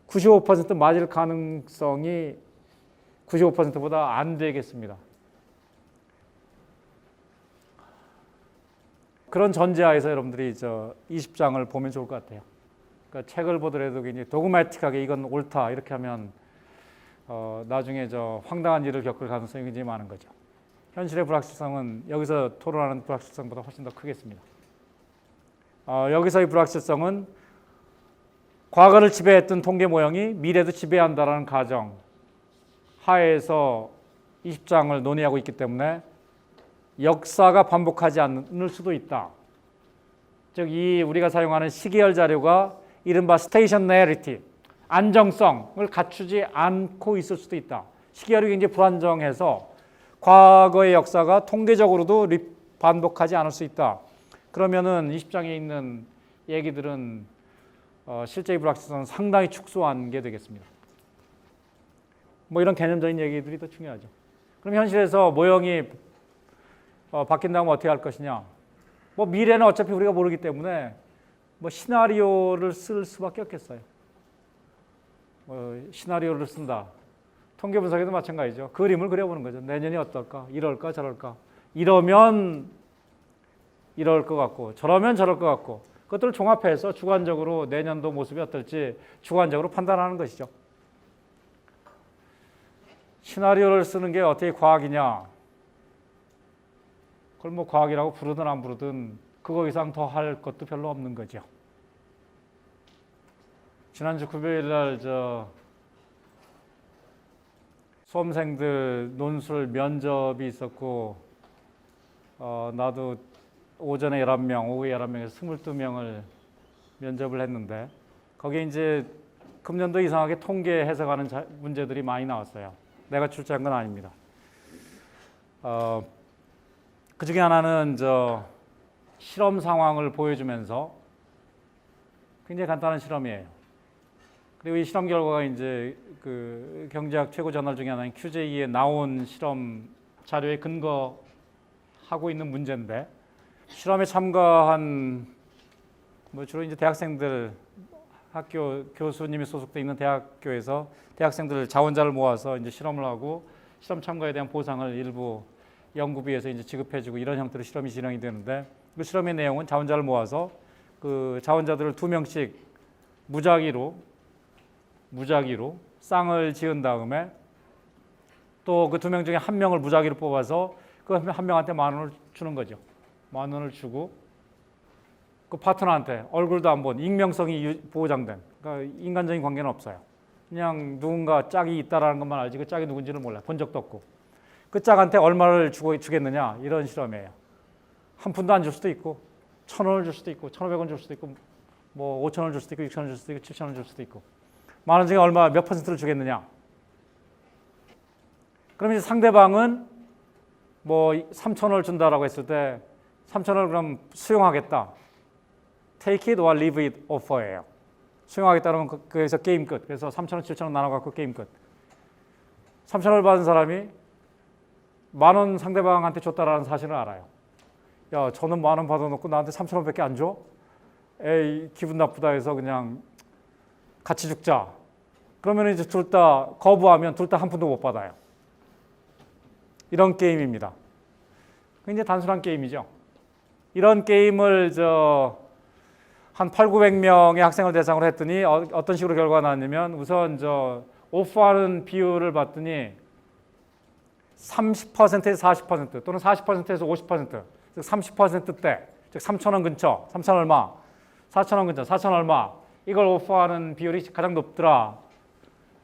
95% 맞을 가능성이 95%보다 안 되겠습니다. 그런 전제하에서 여러분들이 20장을 보면 좋을 것 같아요. 그러니까 책을 보더라도 굉장히 도그마틱하게 이건 옳다 이렇게 하면 나중에 황당한 일을 겪을 가능성이 굉장히 많은 거죠. 현실의 불확실성은 여기서 토론하는 불확실성보다 훨씬 더 크겠습니다. 여기서의 불확실성은 과거를 지배했던 통계 모형이 미래도 지배한다라는 가정 하에서 20장을 논의하고 있기 때문에 역사가 반복하지 않을 수도 있다. 즉, 이 우리가 사용하는 시계열 자료가 이른바 스테이셔너리티, 안정성을 갖추지 않고 있을 수도 있다. 시계열이 굉장히 불안정해서 과거의 역사가 통계적으로도 반복하지 않을 수 있다. 그러면은 20장에 있는 얘기들은 실제의 불확실성은 상당히 축소한 게 되겠습니다. 이런 개념적인 얘기들이 더 중요하죠. 그럼 현실에서 모형이 바뀐다면 어떻게 할 것이냐? 미래는 어차피 우리가 모르기 때문에 시나리오를 쓸 수밖에 없겠어요. 시나리오를 쓴다. 통계 분석에도 마찬가지죠. 그림을 그려보는 거죠. 내년이 어떨까? 이럴까? 저럴까? 이러면 이럴 것 같고 저러면 저럴 것 같고 그것들을 종합해서 주관적으로 내년도 모습이 어떨지 주관적으로 판단하는 것이죠. 시나리오를 쓰는 게 어떻게 과학이냐? 그걸 과학이라고 부르든 안 부르든 그거 이상 더 할 것도 별로 없는 거죠. 지난주 금요일 날 수험생들 논술 면접이 있었고 나도 오전에 11명, 오후에 11명에서 22명을 면접을 했는데 거기에 이제 금년도 이상하게 통계 해석하는 문제들이 많이 나왔어요. 내가 출제한 건 아닙니다. 그 중에 하나는 실험 상황을 보여주면서 굉장히 간단한 실험이에요. 그리고 이 실험 결과가 이제 그 경제학 최고 저널 중에 하나인 QJ에 나온 실험 자료에 근거하고 있는 문제인데 실험에 참가한 주로 이제 대학생들 학교 교수님이 소속돼 있는 대학교에서 대학생들 자원자를 모아서 이제 실험을 하고 실험 참가에 대한 보상을 일부 연구비에서 이제 지급해주고 이런 형태로 실험이 진행이 되는데 그 실험의 내용은 자원자를 모아서 그 자원자들을 2명씩 무작위로 쌍을 지은 다음에 또 그 2명 중에 1명을 무작위로 뽑아서 그 1명한테 10,000원을 주는 거죠. 10,000원을 주고 그 파트너한테 얼굴도 안 본 익명성이 보장된 그러니까 인간적인 관계는 없어요. 그냥 누군가 짝이 있다라는 것만 알지 그 짝이 누군지는 몰라요. 본 적도 없고 그 짝한테 얼마를 주겠느냐 이런 실험이에요. 한 푼도 안 줄 수도 있고 1,000원을 줄 수도 있고 1,500원 줄 수도 있고 5,000원 줄 수도 있고 6,000원 줄 수도 있고 7,000원 줄 수도 있고 10,000원 중에 얼마 몇 퍼센트를 주겠느냐. 그럼 이제 상대방은 3,000원을 준다라고 했을 때 3,000원을 그럼 수용하겠다. Take it or leave it offer예요. 수용하겠다 그러면 그래서 게임 끝. 그래서 3,000원, 7,000원 나눠갖고 게임 끝. 3,000원을 받은 사람이 10,000원 상대방한테 줬다라는 사실을 알아요. 야, 저는 10,000원 받아놓고 나한테 3,000원밖에 안 줘? 에이, 기분 나쁘다 해서 그냥 같이 죽자. 그러면 이제 둘 다 거부하면 둘 다 한 푼도 못 받아요. 이런 게임입니다. 굉장히 단순한 게임이죠. 이런 게임을 한 8, 900명의 학생을 대상으로 했더니 어떤 식으로 결과가 나왔냐면 우선 오퍼하는 비율을 봤더니 30%에서 40% 또는 40%에서 50%, 즉 30%대, 즉 3,000원 근처, 3,000 얼마, 4,000원 근처, 4,000 얼마 이걸 오퍼하는 비율이 가장 높더라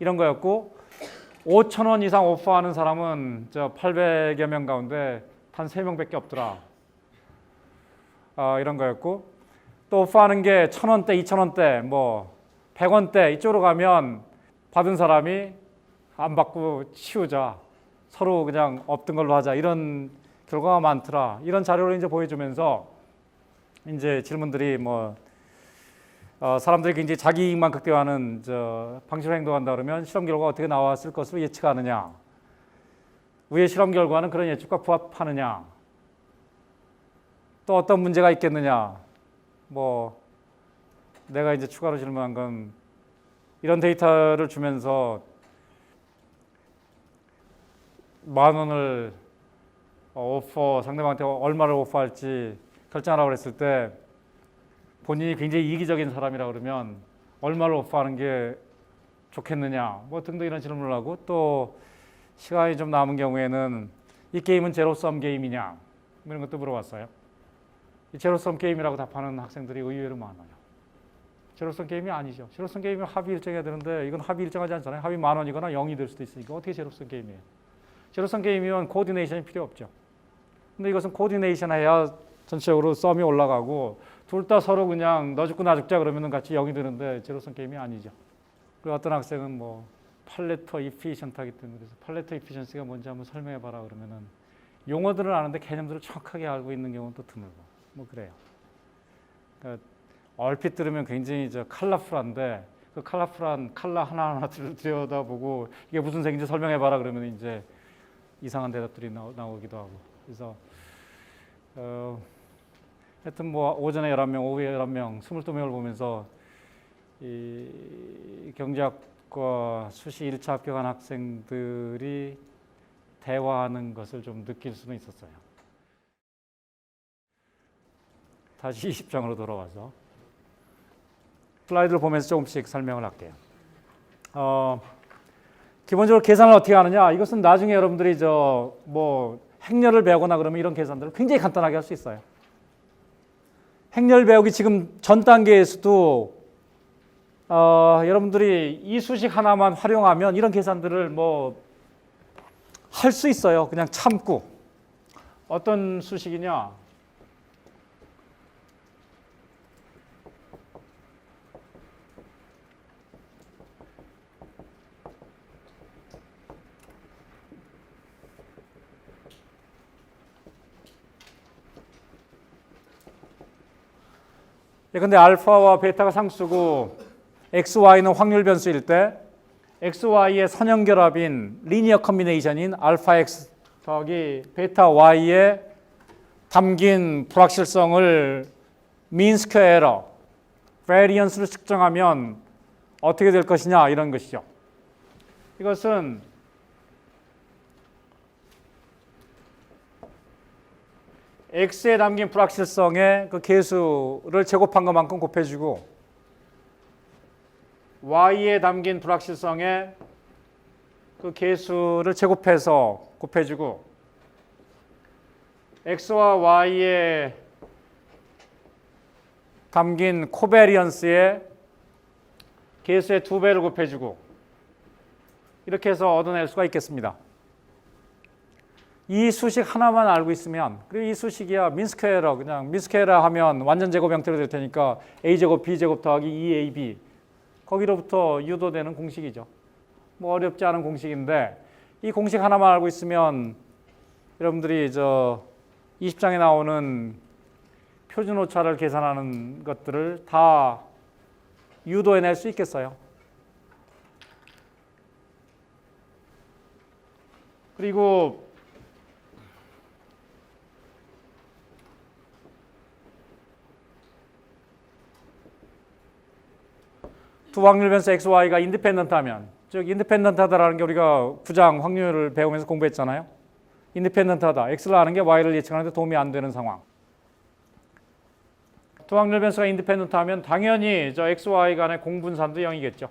이런 거였고 5,000원 이상 오퍼하는 사람은 800여 명 가운데 단 3명밖에 없더라 이런 거였고 또 오퍼하는 게 1,000원대, 2,000원대, 뭐 100원대 이쪽으로 가면 받은 사람이 안 받고 치우자 서로 그냥 없던 걸로 하자 이런 결과가 많더라 이런 자료를 이제 보여주면서 이제 질문들이 사람들이 굉장히 자기 이익만 극대화하는 방식으로 행동한다 그러면 실험 결과가 어떻게 나왔을 것으로 예측하느냐 우리의 실험 결과는 그런 예측과 부합하느냐 또 어떤 문제가 있겠느냐 내가 이제 추가로 질문한 건 이런 데이터를 주면서 10,000원을 상대방한테 얼마를 오퍼할지 결정하라고 그랬을 때 본인이 굉장히 이기적인 사람이라 그러면 얼마를 오퍼하는 게 좋겠느냐 등등 이런 질문을 하고 또 시간이 좀 남은 경우에는 이 게임은 제로섬 게임이냐 이런 것도 물어봤어요. 이 제로섬 게임이라고 답하는 학생들이 의외로 많아요. 제로섬 게임이 아니죠. 제로섬 게임은 합의 일정해야 되는데 이건 합의 일정하지 않잖아요. 합의 10,000원이거나 0이 될 수도 있으니까 어떻게 제로섬 게임이에요. 제로섬 게임이면 코디네이션이 필요 없죠. 근데 이것은 코디네이션 해야 전체적으로 썸이 올라가고 둘 다 서로 그냥 너 죽고 나 죽자 그러면 같이 0이 되는데 제로섬 게임이 아니죠. 그리고 어떤 학생은 팔레터 이피션트 하기 때문에 그래서 팔레터 이피션시가 뭔지 한번 설명해 봐라 그러면은 용어들은 아는데 개념들을 정확하게 알고 있는 경우는 또 드물고 그래요. 그러니까 얼핏 들으면 굉장히 컬러풀한데 그 컬러풀한 컬러 하나하나 들여다보고 이게 무슨 색인지 설명해 봐라 그러면 이제 이상한 대답들이 나오기도 하고 그래서 하여튼 오전에 11명, 오후에 11명, 22명을 보면서 이 경제학과 수시 1차 합격한 학생들이 대화하는 것을 좀 느낄 수는 있었어요. 다시 20장으로 돌아와서 슬라이드를 보면서 조금씩 설명을 할게요. 기본적으로 계산을 어떻게 하느냐? 이것은 나중에 여러분들이 행렬을 배우거나 그러면 이런 계산들을 굉장히 간단하게 할 수 있어요. 행렬 배우기 지금 전 단계에서도 여러분들이 이 수식 하나만 활용하면 이런 계산들을 할 수 있어요. 그냥 참고. 어떤 수식이냐? 근데 알파와 베타가 상수고 x, y는 확률 변수일 때 x, y의 선형결합인 리니어 컨비네이션인 알파 x 더하기 베타 y에 담긴 불확실성을 mean square error, variance로 측정하면 어떻게 될 것이냐 이런 것이죠. 이것은 x에 담긴 불확실성의 그 계수를 제곱한 것만큼 곱해주고 y에 담긴 불확실성의 그 계수를 제곱해서 곱해주고 x와 y에 담긴 코베리언스의 계수의 2배를 곱해주고 이렇게 해서 얻어낼 수가 있겠습니다. 이 수식 하나만 알고 있으면 그리고 이 수식이야 민스퀘어러 그냥 민스퀘어러 하면 완전 제곱 형태로 될 테니까 a제곱 b제곱 더하기 2ab 거기로부터 유도되는 공식이죠. 어렵지 않은 공식인데 이 공식 하나만 알고 있으면 여러분들이 20장에 나오는 표준 오차를 계산하는 것들을 다 유도해낼 수 있겠어요. 그리고 두 확률 변수 x, y가 인디펜던트하면 즉 인디펜던트하다라는 게 우리가 9장 확률을 배우면서 공부했잖아요. 인디펜던트하다. x를 아는 게 y를 예측하는 데 도움이 안 되는 상황. 두 확률 변수가 인디펜던트 하면 당연히 저 x, y 간의 공분산도 0이겠죠.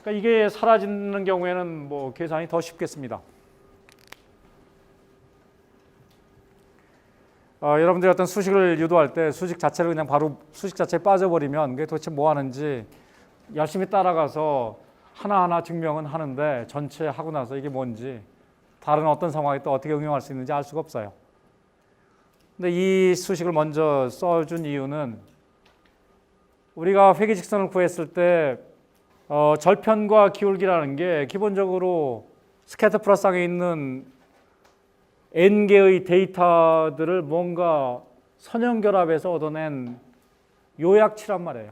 그러니까 이게 사라지는 경우에는 뭐 계산이 더 쉽겠습니다. 여러분들이 어떤 수식을 유도할 때 수식 자체를 그냥 바로 수식 자체에 빠져버리면 그게 도대체 뭐 하는지 열심히 따라가서 하나하나 증명은 하는데 전체 하고 나서 이게 뭔지 다른 어떤 상황에 또 어떻게 응용할 수 있는지 알 수가 없어요. 근데 이 수식을 먼저 써준 이유는 우리가 회기직선을 구했을 때 절편과 기울기라는 게 기본적으로 스캐터 플러스상에 있는 n개의 데이터들을 뭔가 선형결합해서 얻어낸 요약치란 말이에요.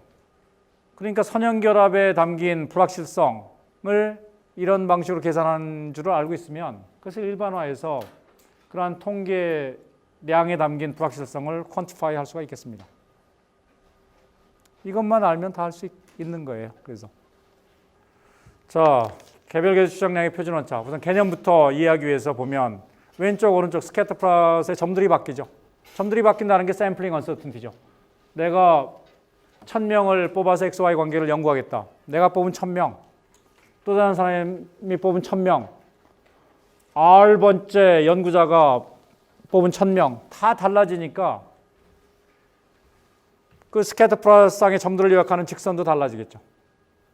그러니까 선형결합에 담긴 불확실성을 이런 방식으로 계산한 줄을 알고 있으면 그것을 일반화해서 그러한 통계량에 담긴 불확실성을 퀀티파이 할 수가 있겠습니다. 이것만 알면 다 할 수 있는 거예요. 그래서 자, 개별계수 추정량의 표준오차. 우선 개념부터 이해하기 위해서 보면 왼쪽 오른쪽 스캐터 플롯의 점들이 바뀌죠. 점들이 바뀐다는 게 샘플링 언서튼티죠. 내가 1000명을 뽑아서 XY 관계를 연구하겠다. 내가 뽑은 1000명, 또 다른 사람이 뽑은 1000명, R번째 연구자가 뽑은 1000명 다 달라지니까 그 스캐터 플롯상의 점들을 요약하는 직선도 달라지겠죠.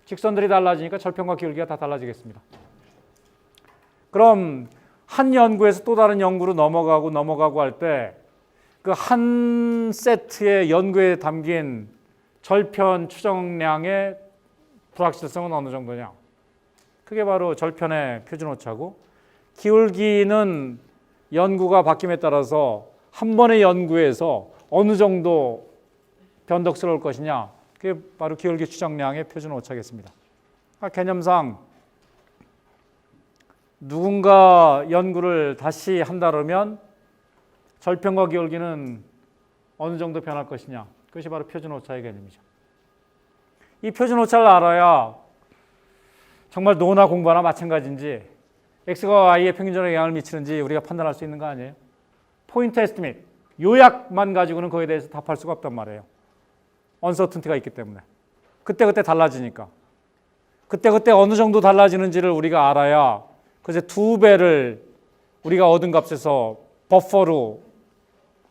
직선들이 달라지니까 절편과 기울기가 다 달라지겠습니다. 그럼 한 연구에서 또 다른 연구로 넘어가고 할 때 그 한 세트의 연구에 담긴 절편 추정량의 불확실성은 어느 정도냐? 그게 바로 절편의 표준오차고 기울기는 연구가 바뀜에 따라서 한 번의 연구에서 어느 정도 변덕스러울 것이냐? 그게 바로 기울기 추정량의 표준오차겠습니다. 개념상 누군가 연구를 다시 한다면 절편과 기울기는 어느 정도 변할 것이냐. 그것이 바로 표준오차의 개념이죠. 이 표준오차를 알아야 정말 노나 공부나 마찬가지인지 x가 y의 평균적으로 영향을 미치는지 우리가 판단할 수 있는 거 아니에요? 포인트 에스티메이트, 요약만 가지고는 거기에 대해서 답할 수가 없단 말이에요. 언서튼티가 있기 때문에. 그때그때 달라지니까. 그때그때 어느 정도 달라지는지를 우리가 알아야 그래서 2배를 우리가 얻은 값에서 버퍼로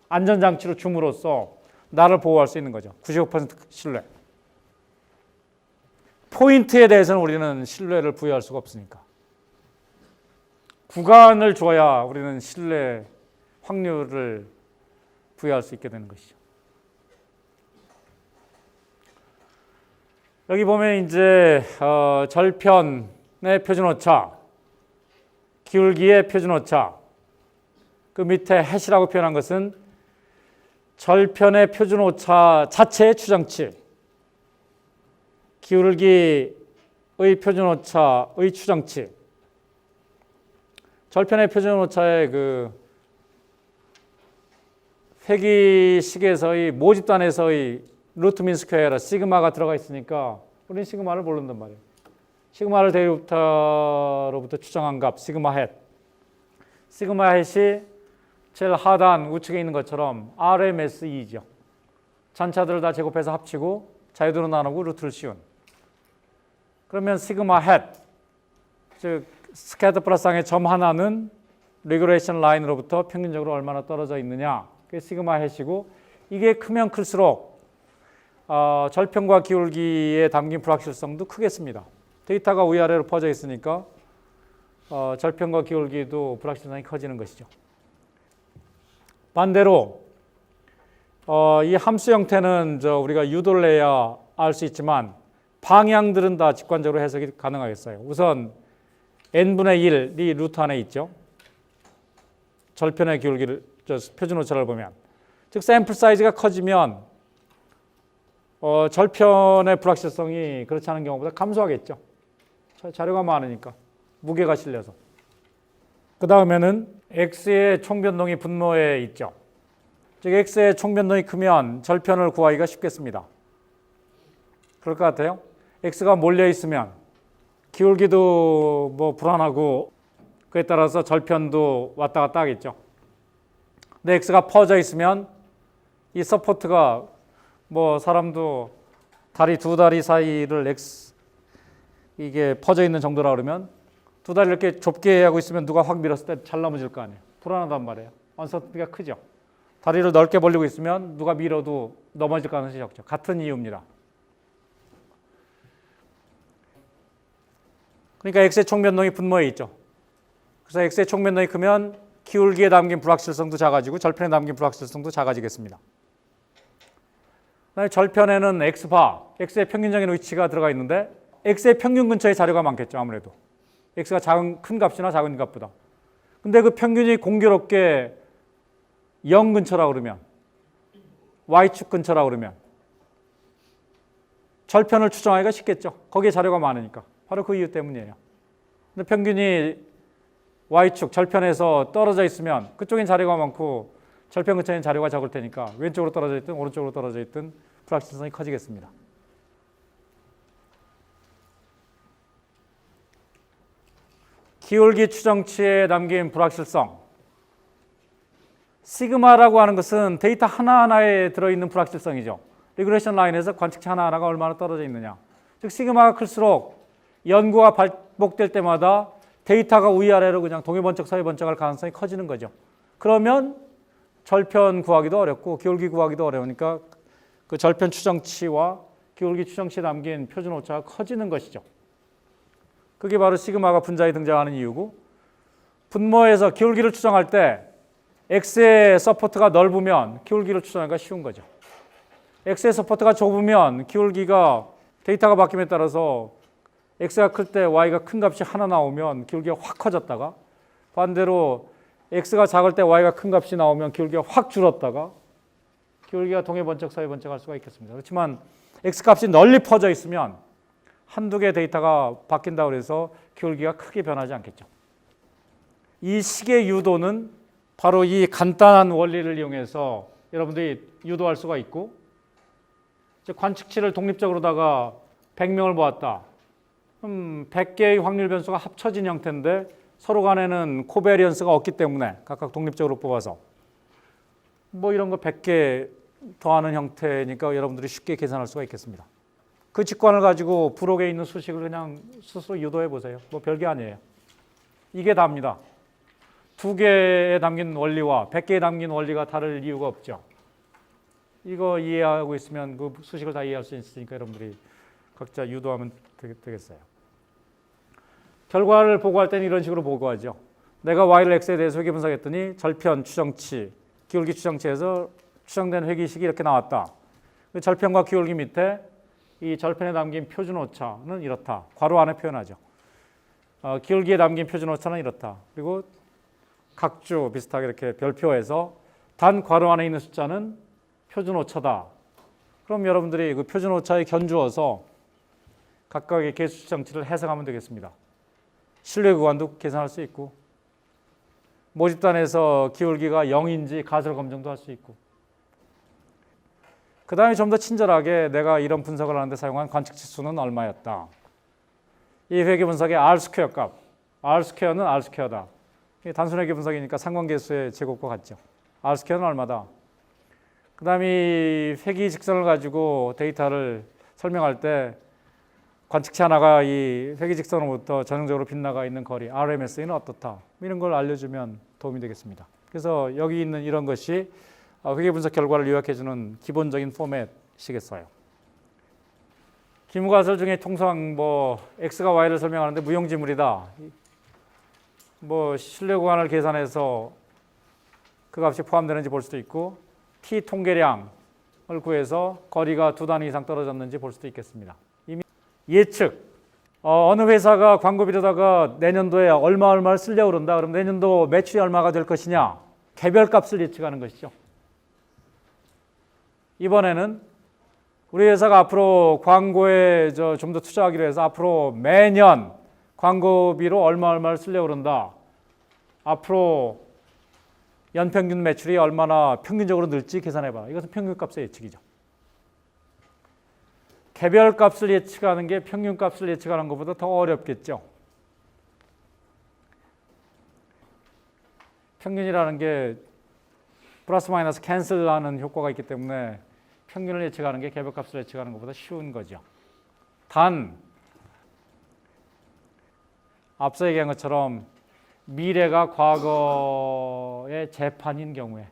안전장치로 줌으로써 나를 보호할 수 있는 거죠. 95% 신뢰. 포인트에 대해서는 우리는 신뢰를 부여할 수가 없으니까. 구간을 줘야 우리는 신뢰 확률을 부여할 수 있게 되는 것이죠. 여기 보면 이제 절편의 표준오차, 기울기의 표준오차, 그 밑에 해시라고 표현한 것은 절편의 표준오차 자체의 추정치, 기울기의 표준오차의 추정치. 절편의 표준오차의 그 회기식에서의 모집단에서의 루트 민 스퀘어라 시그마가 들어가 있으니까 우리는 시그마를 모른단 말이에요. 시그마를 대립부터로부터 추정한 값 시그마 헷. 시그마 헷이 제일 하단 우측에 있는 것처럼 RMS2죠. 전차들을 다 제곱해서 합치고 자유도로 나누고 루트를 씌운. 그러면 시그마 헷, 즉 스캐터 플러스상의 점 하나는 리그레이션 라인으로부터 평균적으로 얼마나 떨어져 있느냐. 그게 시그마 헷이고 이게 크면 클수록 절편과 기울기에 담긴 불확실성도 크겠습니다. 데이터가 위아래로 퍼져 있으니까 절편과 기울기도 불확실성이 커지는 것이죠. 반대로 이 함수 형태는 우리가 유도를 해야 알 수 있지만 방향들은 다 직관적으로 해석이 가능하겠어요. 우선 n분의 1이 루트 안에 있죠. 절편의 기울기를 표준오차를 보면 즉 샘플 사이즈가 커지면 절편의 불확실성이 그렇지 않은 경우보다 감소하겠죠. 자료가 많으니까 무게가 실려서. 그 다음에는 x의 총변동이 분모에 있죠. 즉 x의 총변동이 크면 절편을 구하기가 쉽겠습니다. 그럴 것 같아요. x가 몰려 있으면 기울기도 뭐 불안하고 그에 따라서 절편도 왔다 갔다 하겠죠. 근데 x가 퍼져 있으면 이 서포트가 뭐 사람도 다리 두 다리 사이를 x 이게 퍼져 있는 정도라 그러면 두 다리를 이렇게 좁게 하고 있으면 누가 확 밀었을 때 잘 넘어질 거 아니에요. 불안하단 말이에요. 언서티가 크죠. 다리를 넓게 벌리고 있으면 누가 밀어도 넘어질 가능성이 적죠. 같은 이유입니다. 그러니까 x의 총변동이 분모에 있죠. 그래서 x의 총변동이 크면 기울기에 담긴 불확실성도 작아지고 절편에 담긴 불확실성도 작아지겠습니다. 그다음에 절편에는 x바, x의 평균적인 위치가 들어가 있는데 x의 평균 근처에 자료가 많겠죠. 아무래도 x가 큰 값이나 작은 값보다. 근데 그 평균이 공교롭게 0 근처라 그러면 y축 근처라 그러면 절편을 추정하기가 쉽겠죠. 거기에 자료가 많으니까. 바로 그 이유 때문이에요. 근데 평균이 y축 절편에서 떨어져 있으면 그쪽엔 자료가 많고 절편 근처에는 자료가 적을 테니까 왼쪽으로 떨어져 있든 오른쪽으로 떨어져 있든 불확실성이 커지겠습니다. 기울기 추정치에 담긴 불확실성. 시그마라고 하는 것은 데이터 하나하나에 들어있는 불확실성이죠. 리그레션 라인에서 관측치 하나하나가 얼마나 떨어져 있느냐. 즉 시그마가 클수록 연구가 반복될 때마다 데이터가 위아래로 그냥 동해번쩍 서해번쩍 할 가능성이 커지는 거죠. 그러면 절편 구하기도 어렵고 기울기 구하기도 어려우니까 그 절편 추정치와 기울기 추정치에 담긴 표준 오차가 커지는 것이죠. 그게 바로 시그마가 분자에 등장하는 이유고, 분모에서 기울기를 추정할 때 x의 서포트가 넓으면 기울기를 추정하기가 쉬운 거죠. x의 서포트가 좁으면 기울기가 데이터가 바뀜에 따라서 x가 클 때 y가 큰 값이 하나 나오면 기울기가 확 커졌다가, 반대로 x가 작을 때 y가 큰 값이 나오면 기울기가 확 줄었다가 기울기가 동해번쩍 서해번쩍 할 수가 있겠습니다. 그렇지만 x 값이 널리 퍼져 있으면 한두 개 데이터가 바뀐다고 해서 기울기가 크게 변하지 않겠죠. 이 식의 유도는 바로 이 간단한 원리를 이용해서 여러분들이 유도할 수가 있고, 관측치를 독립적으로다가 100명을 모았다. 100개의 확률 변수가 합쳐진 형태인데 서로 간에는 코베리언스가 없기 때문에 각각 독립적으로 뽑아서 뭐 이런 거 100개 더하는 형태니까 여러분들이 쉽게 계산할 수가 있겠습니다. 그 직관을 가지고 부록에 있는 수식을 그냥 스스로 유도해 보세요. 뭐 별게 아니에요. 이게 답니다. 2개에 담긴 원리와 100개에 담긴 원리가 다를 이유가 없죠. 이거 이해하고 있으면 그 수식을 다 이해할 수 있으니까 여러분들이 각자 유도하면 되겠어요. 결과를 보고할 때는 이런 식으로 보고하죠. 내가 y를 x에 대해서 회귀 분석했더니 절편 추정치, 기울기 추정치에서 추정된 회귀식이 이렇게 나왔다. 절편과 기울기 밑에 이 절편에 담긴 표준 오차는 이렇다. 괄호 안에 표현하죠. 기울기에 담긴 표준 오차는 이렇다. 그리고 각주 비슷하게 이렇게 별표해서 단 괄호 안에 있는 숫자는 표준 오차다. 그럼 여러분들이 그 표준 오차에 견주어서 각각의 개수 추정치를 해석하면 되겠습니다. 신뢰 구간도 계산할 수 있고, 모집단에서 기울기가 0인지 가설 검증도 할 수 있고, 그 다음에 좀 더 친절하게 내가 이런 분석을 하는데 사용한 관측치 수는 얼마였다. 이 회귀 분석의 R 스퀘어 값, R 스퀘어는 R 스퀘어다. 단순 회귀 분석이니까 상관계수의 제곱과 같죠. R 스퀘어는 얼마다. 그 다음에 이 회귀 직선을 가지고 데이터를 설명할 때 관측치 하나가 이 회귀 직선으로부터 전형적으로 빗나가 있는 거리 RMS는 어떻다. 이런 걸 알려주면 도움이 되겠습니다. 그래서 여기 있는 이런 것이 회귀 분석 결과를 요약해주는 기본적인 포맷이겠어요. 기무가설 중에 통상 뭐 x가 y를 설명하는데 무용지물이다. 뭐 신뢰 구간을 계산해서 그 값이 포함되는지 볼 수도 있고, t 통계량을 구해서 거리가 2단위 이상 떨어졌는지 볼 수도 있겠습니다. 이미 예측, 어느 회사가 광고비로다가 내년도에 얼마를 쓰려고 그런다. 그럼 내년도 매출이 얼마가 될 것이냐. 개별값을 예측하는 것이죠. 이번에는 우리 회사가 앞으로 광고에 좀 더 투자하기로 해서 앞으로 매년 광고비로 얼마를 쓰려고 그런다. 앞으로 연평균 매출이 얼마나 평균적으로 늘지 계산해봐. 이것은 평균값의 예측이죠. 개별값을 예측하는 게 평균값을 예측하는 것보다 더 어렵겠죠. 평균이라는 게 플러스 마이너스 캔슬하는 효과가 있기 때문에 평균을 예측하는 게 개별값을 예측하는 것보다 쉬운 거죠. 단 앞서 얘기한 것처럼 미래가 과거의 재판인 경우에,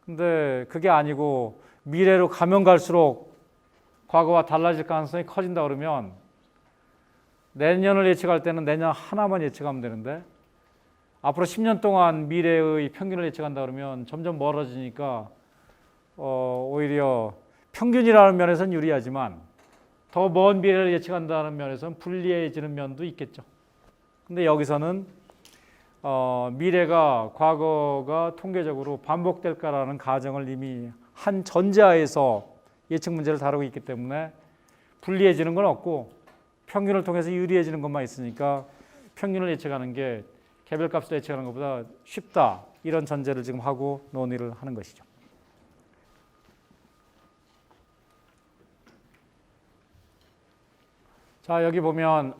근데 그게 아니고 미래로 가면 갈수록 과거와 달라질 가능성이 커진다 그러면 내년을 예측할 때는 내년 하나만 예측하면 되는데 앞으로 10년 동안 미래의 평균을 예측한다 그러면 점점 멀어지니까 오히려 평균이라는 면에서는 유리하지만 더 먼 미래를 예측한다는 면에서는 불리해지는 면도 있겠죠. 근데 여기서는 미래가 과거가 통계적으로 반복될까라는 가정을 이미 한 전제하에서 예측 문제를 다루고 있기 때문에 불리해지는 건 없고 평균을 통해서 유리해지는 것만 있으니까 평균을 예측하는 게 개별값을 예측하는 것보다 쉽다, 이런 전제를 지금 하고 논의를 하는 것이죠. 자, 여기 보면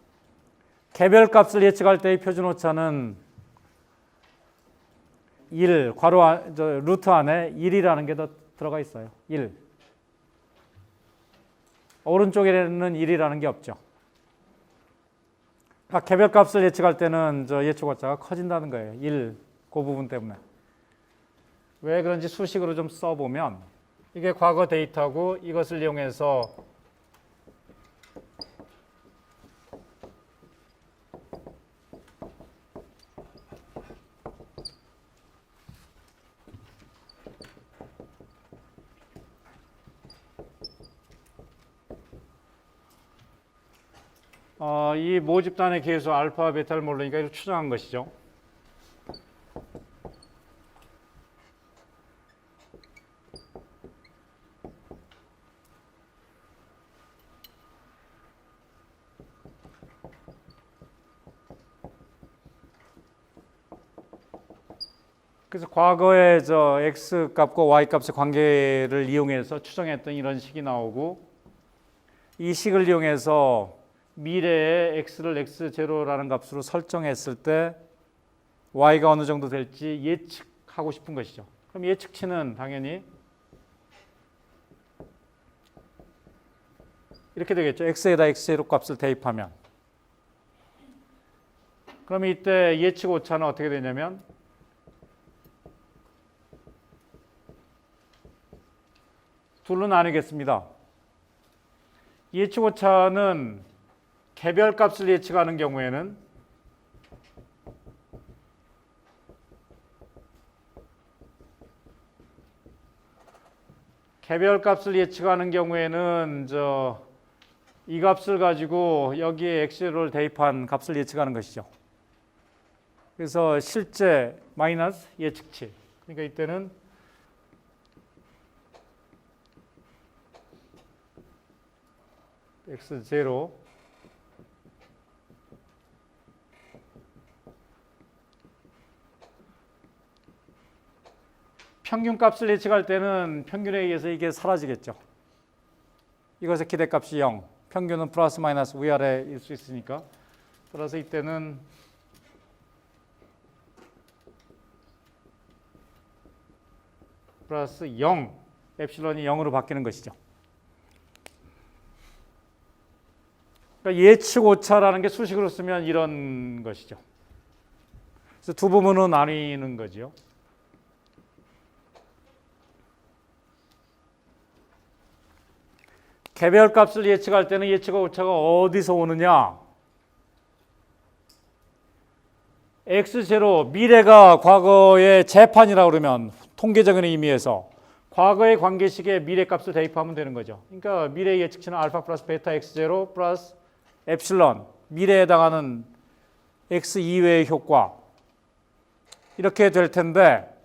개별값을 예측할 때의 표준 오차는 1, 루트 안에 1이라는 게 더 들어가 있어요. 1. 오른쪽에는 1이라는 게 없죠. 그러니까 개별값을 예측할 때는 예측 오차가 커진다는 거예요. 1, 그 부분 때문에. 왜 그런지 수식으로 좀 써보면 이게 과거 데이터고 이것을 이용해서 이 모집단의 계수 알파, 베타를 모르니까 이걸 추정한 것이죠. 그래서 과거에 x 값과 y 값의 관계를 이용해서 추정했던 이런 식이 나오고, 이 식을 이용해서 미래의 x를 x0라는 값으로 설정했을 때 y가 어느 정도 될지 예측하고 싶은 것이죠. 그럼 예측치는 당연히 이렇게 되겠죠. x에다 x0 값을 대입하면. 그럼 이때 예측 오차는 어떻게 되냐면 둘로 나누겠습니다. 예측 오차는 개별값을 예측하는 경우에는 이 값을 가지고 여기에 x를 대입한 값을 예측하는 것이죠. 그래서 실제 마이너스 예측치. 그러니까 이때는 x0 평균값을 예측할 때는 평균에 의해서 이게 사라지겠죠. 이것의 기대값이 0, 평균은 플러스 마이너스 위아래일 수 있으니까. 따라서 이때는 플러스 0, 엡실론이 0으로 바뀌는 것이죠. 그러니까 예측 오차라는 게 수식으로 쓰면 이런 것이죠. 그래서 두 부분으로 나뉘는 거죠. 개별값을 예측할 때는 예측 오차가 어디서 오느냐? x0, 미래가 과거의 재판이라고 그러면 통계적인 의미에서 과거의 관계식에 미래값을 대입하면 되는 거죠. 그러니까 미래 예측치는 알파 플러스 베타 x0 플러스 엡실론, 미래에 해당하는 x 이외의 효과, 이렇게 될 텐데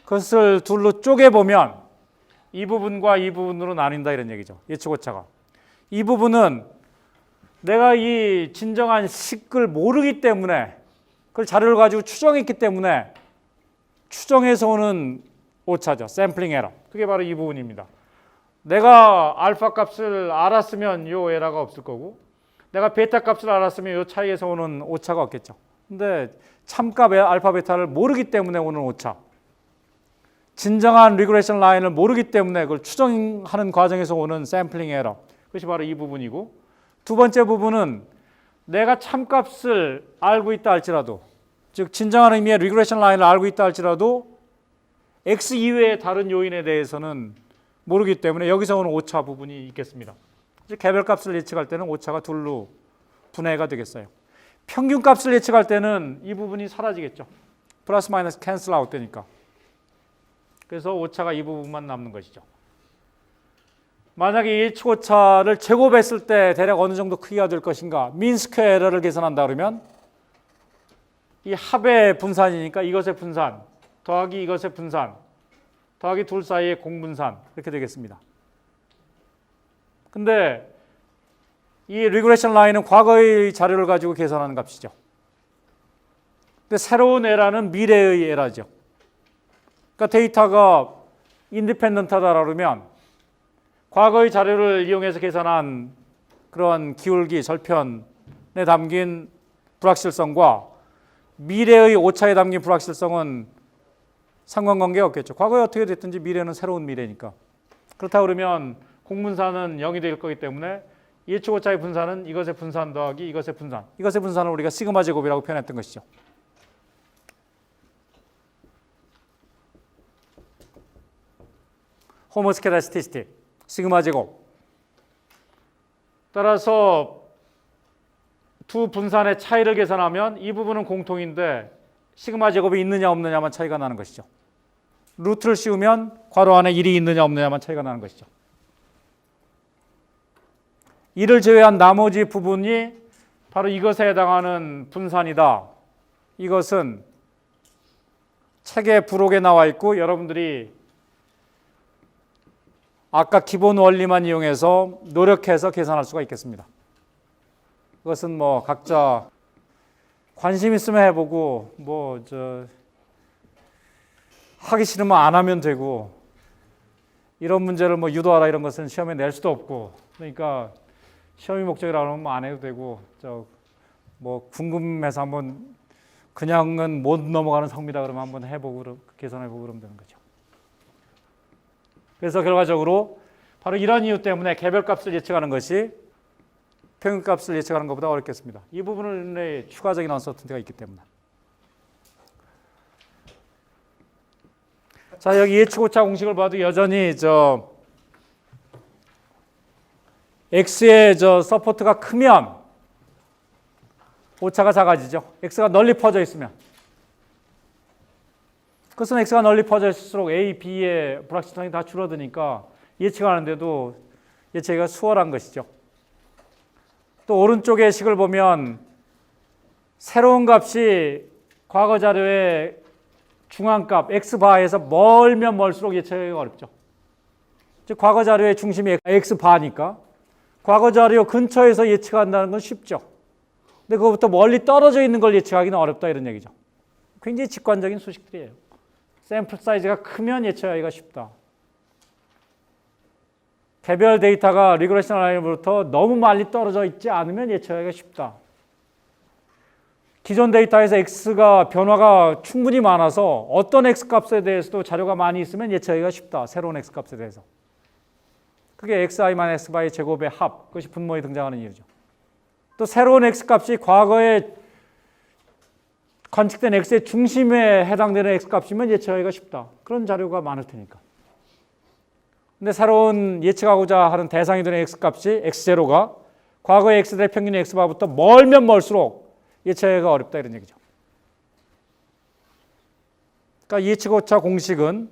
그것을 둘로 쪼개보면 이 부분과 이 부분으로 나뉜다 이런 얘기죠. 예측 오차가. 이 부분은 내가 이 진정한 식을 모르기 때문에 그걸 자료를 가지고 추정했기 때문에 추정해서 오는 오차죠. 샘플링 에러. 그게 바로 이 부분입니다. 내가 알파 값을 알았으면 이 에러가 없을 거고 내가 베타 값을 알았으면 이 차이에서 오는 오차가 없겠죠. 근데 참값의 알파 베타를 모르기 때문에 오는 오차. 진정한 리그레션 라인을 모르기 때문에 그걸 추정하는 과정에서 오는 샘플링 에러. 그것이 바로 이 부분이고, 두 번째 부분은 내가 참값을 알고 있다 할지라도, 즉 진정한 의미의 리그레션 라인을 알고 있다 할지라도 X 이외의 다른 요인에 대해서는 모르기 때문에 여기서 오는 오차 부분이 있겠습니다. 개별값을 예측할 때는 오차가 둘로 분해가 되겠어요. 평균값을 예측할 때는 이 부분이 사라지겠죠. 플러스 마이너스 캔슬 아웃 되니까. 그래서 오차가 이 부분만 남는 것이죠. 만약에 예측 오차를 제곱했을 때 대략 어느 정도 크기가 될 것인가, 민 스퀘어 에러를 계산한다 그러면 이 합의 분산이니까 이것의 분산 더하기 이것의 분산 더하기 둘 사이의 공분산 이렇게 되겠습니다. 근데 이 리그레션 라인은 과거의 자료를 가지고 계산하는 값이죠. 근데 새로운 에라는 미래의 에라죠. 그러니까 데이터가 인디펜던트하다 그러면 과거의 자료를 이용해서 계산한 그런 기울기, 절편에 담긴 불확실성과 미래의 오차에 담긴 불확실성은 상관관계가 없겠죠. 과거에 어떻게 됐든지 미래는 새로운 미래니까. 그렇다 그러면 공분산은 0이 될 거기 때문에 예측 오차의 분산은 이것의 분산 더하기 이것의 분산. 이것의 분산을 우리가 시그마 제곱이라고 표현했던 것이죠. 호모스케다스티스틱 시그마 제곱. 따라서 두 분산의 차이를 계산하면 이 부분은 공통인데 시그마 제곱이 있느냐 없느냐만 차이가 나는 것이죠. 루트를 씌우면 괄호 안에 1이 있느냐 없느냐만 차이가 나는 것이죠. 이를 제외한 나머지 부분이 바로 이것에 해당하는 분산이다. 이것은 책의 부록에 나와 있고 여러분들이 아까 기본 원리만 이용해서 노력해서 계산할 수가 있겠습니다. 그것은 뭐 각자 관심 있으면 해보고 하기 싫으면 안 하면 되고 이런 문제를 뭐 유도하라 이런 것은 시험에 낼 수도 없고 그러니까 시험이 목적이라고 하면 안 해도 되고 뭐 궁금해서 한번 그냥은 못 넘어가는 성미다 그러면 한번 해보고 계산해보고 그러면 되는 거죠. 그래서 결과적으로 바로 이런 이유 때문에 개별값을 예측하는 것이 평균값을 예측하는 것보다 어렵겠습니다. 이 부분에 추가적인 언서턴티가 있기 때문에. 자, 여기 예측 오차 공식을 봐도 여전히 X의 서포트가 크면 오차가 작아지죠. X가 널리 퍼져 있으면. 그것은 X가 널리 퍼져 있을수록 A, B의 불확실성이 다 줄어드니까 예측하는데도 예측이 수월한 것이죠. 또 오른쪽의 식을 보면 새로운 값이 과거 자료의 중앙값 X바에서 멀면 멀수록 예측하기가 어렵죠. 즉 과거 자료의 중심이 X바니까 과거 자료 근처에서 예측한다는 건 쉽죠. 근데 그것부터 멀리 떨어져 있는 걸 예측하기는 어렵다 이런 얘기죠. 굉장히 직관적인 수식들이에요. 샘플 사이즈가 크면 예측하기가 쉽다. 개별 데이터가 리그레션 라인으로부터 너무 멀리 떨어져 있지 않으면 예측하기가 쉽다. 기존 데이터에서 X가 변화가 충분히 많아서 어떤 X값에 대해서도 자료가 많이 있으면 예측하기가 쉽다. 새로운 X값에 대해서. 그게 xi-x바의 제곱의 합, 그것이 분모에 등장하는 이유죠. 또 새로운 X값이 과거에 관측된 X의 중심에 해당되는 X값이면 예측하기가 쉽다. 그런 자료가 많을 테니까. 근데 새로운 예측하고자 하는 대상이 되는 X값이 X0가 과거의 X들의 평균 X바부터 멀면 멀수록 예측하기가 어렵다 이런 얘기죠. 그러니까 예측오차 공식은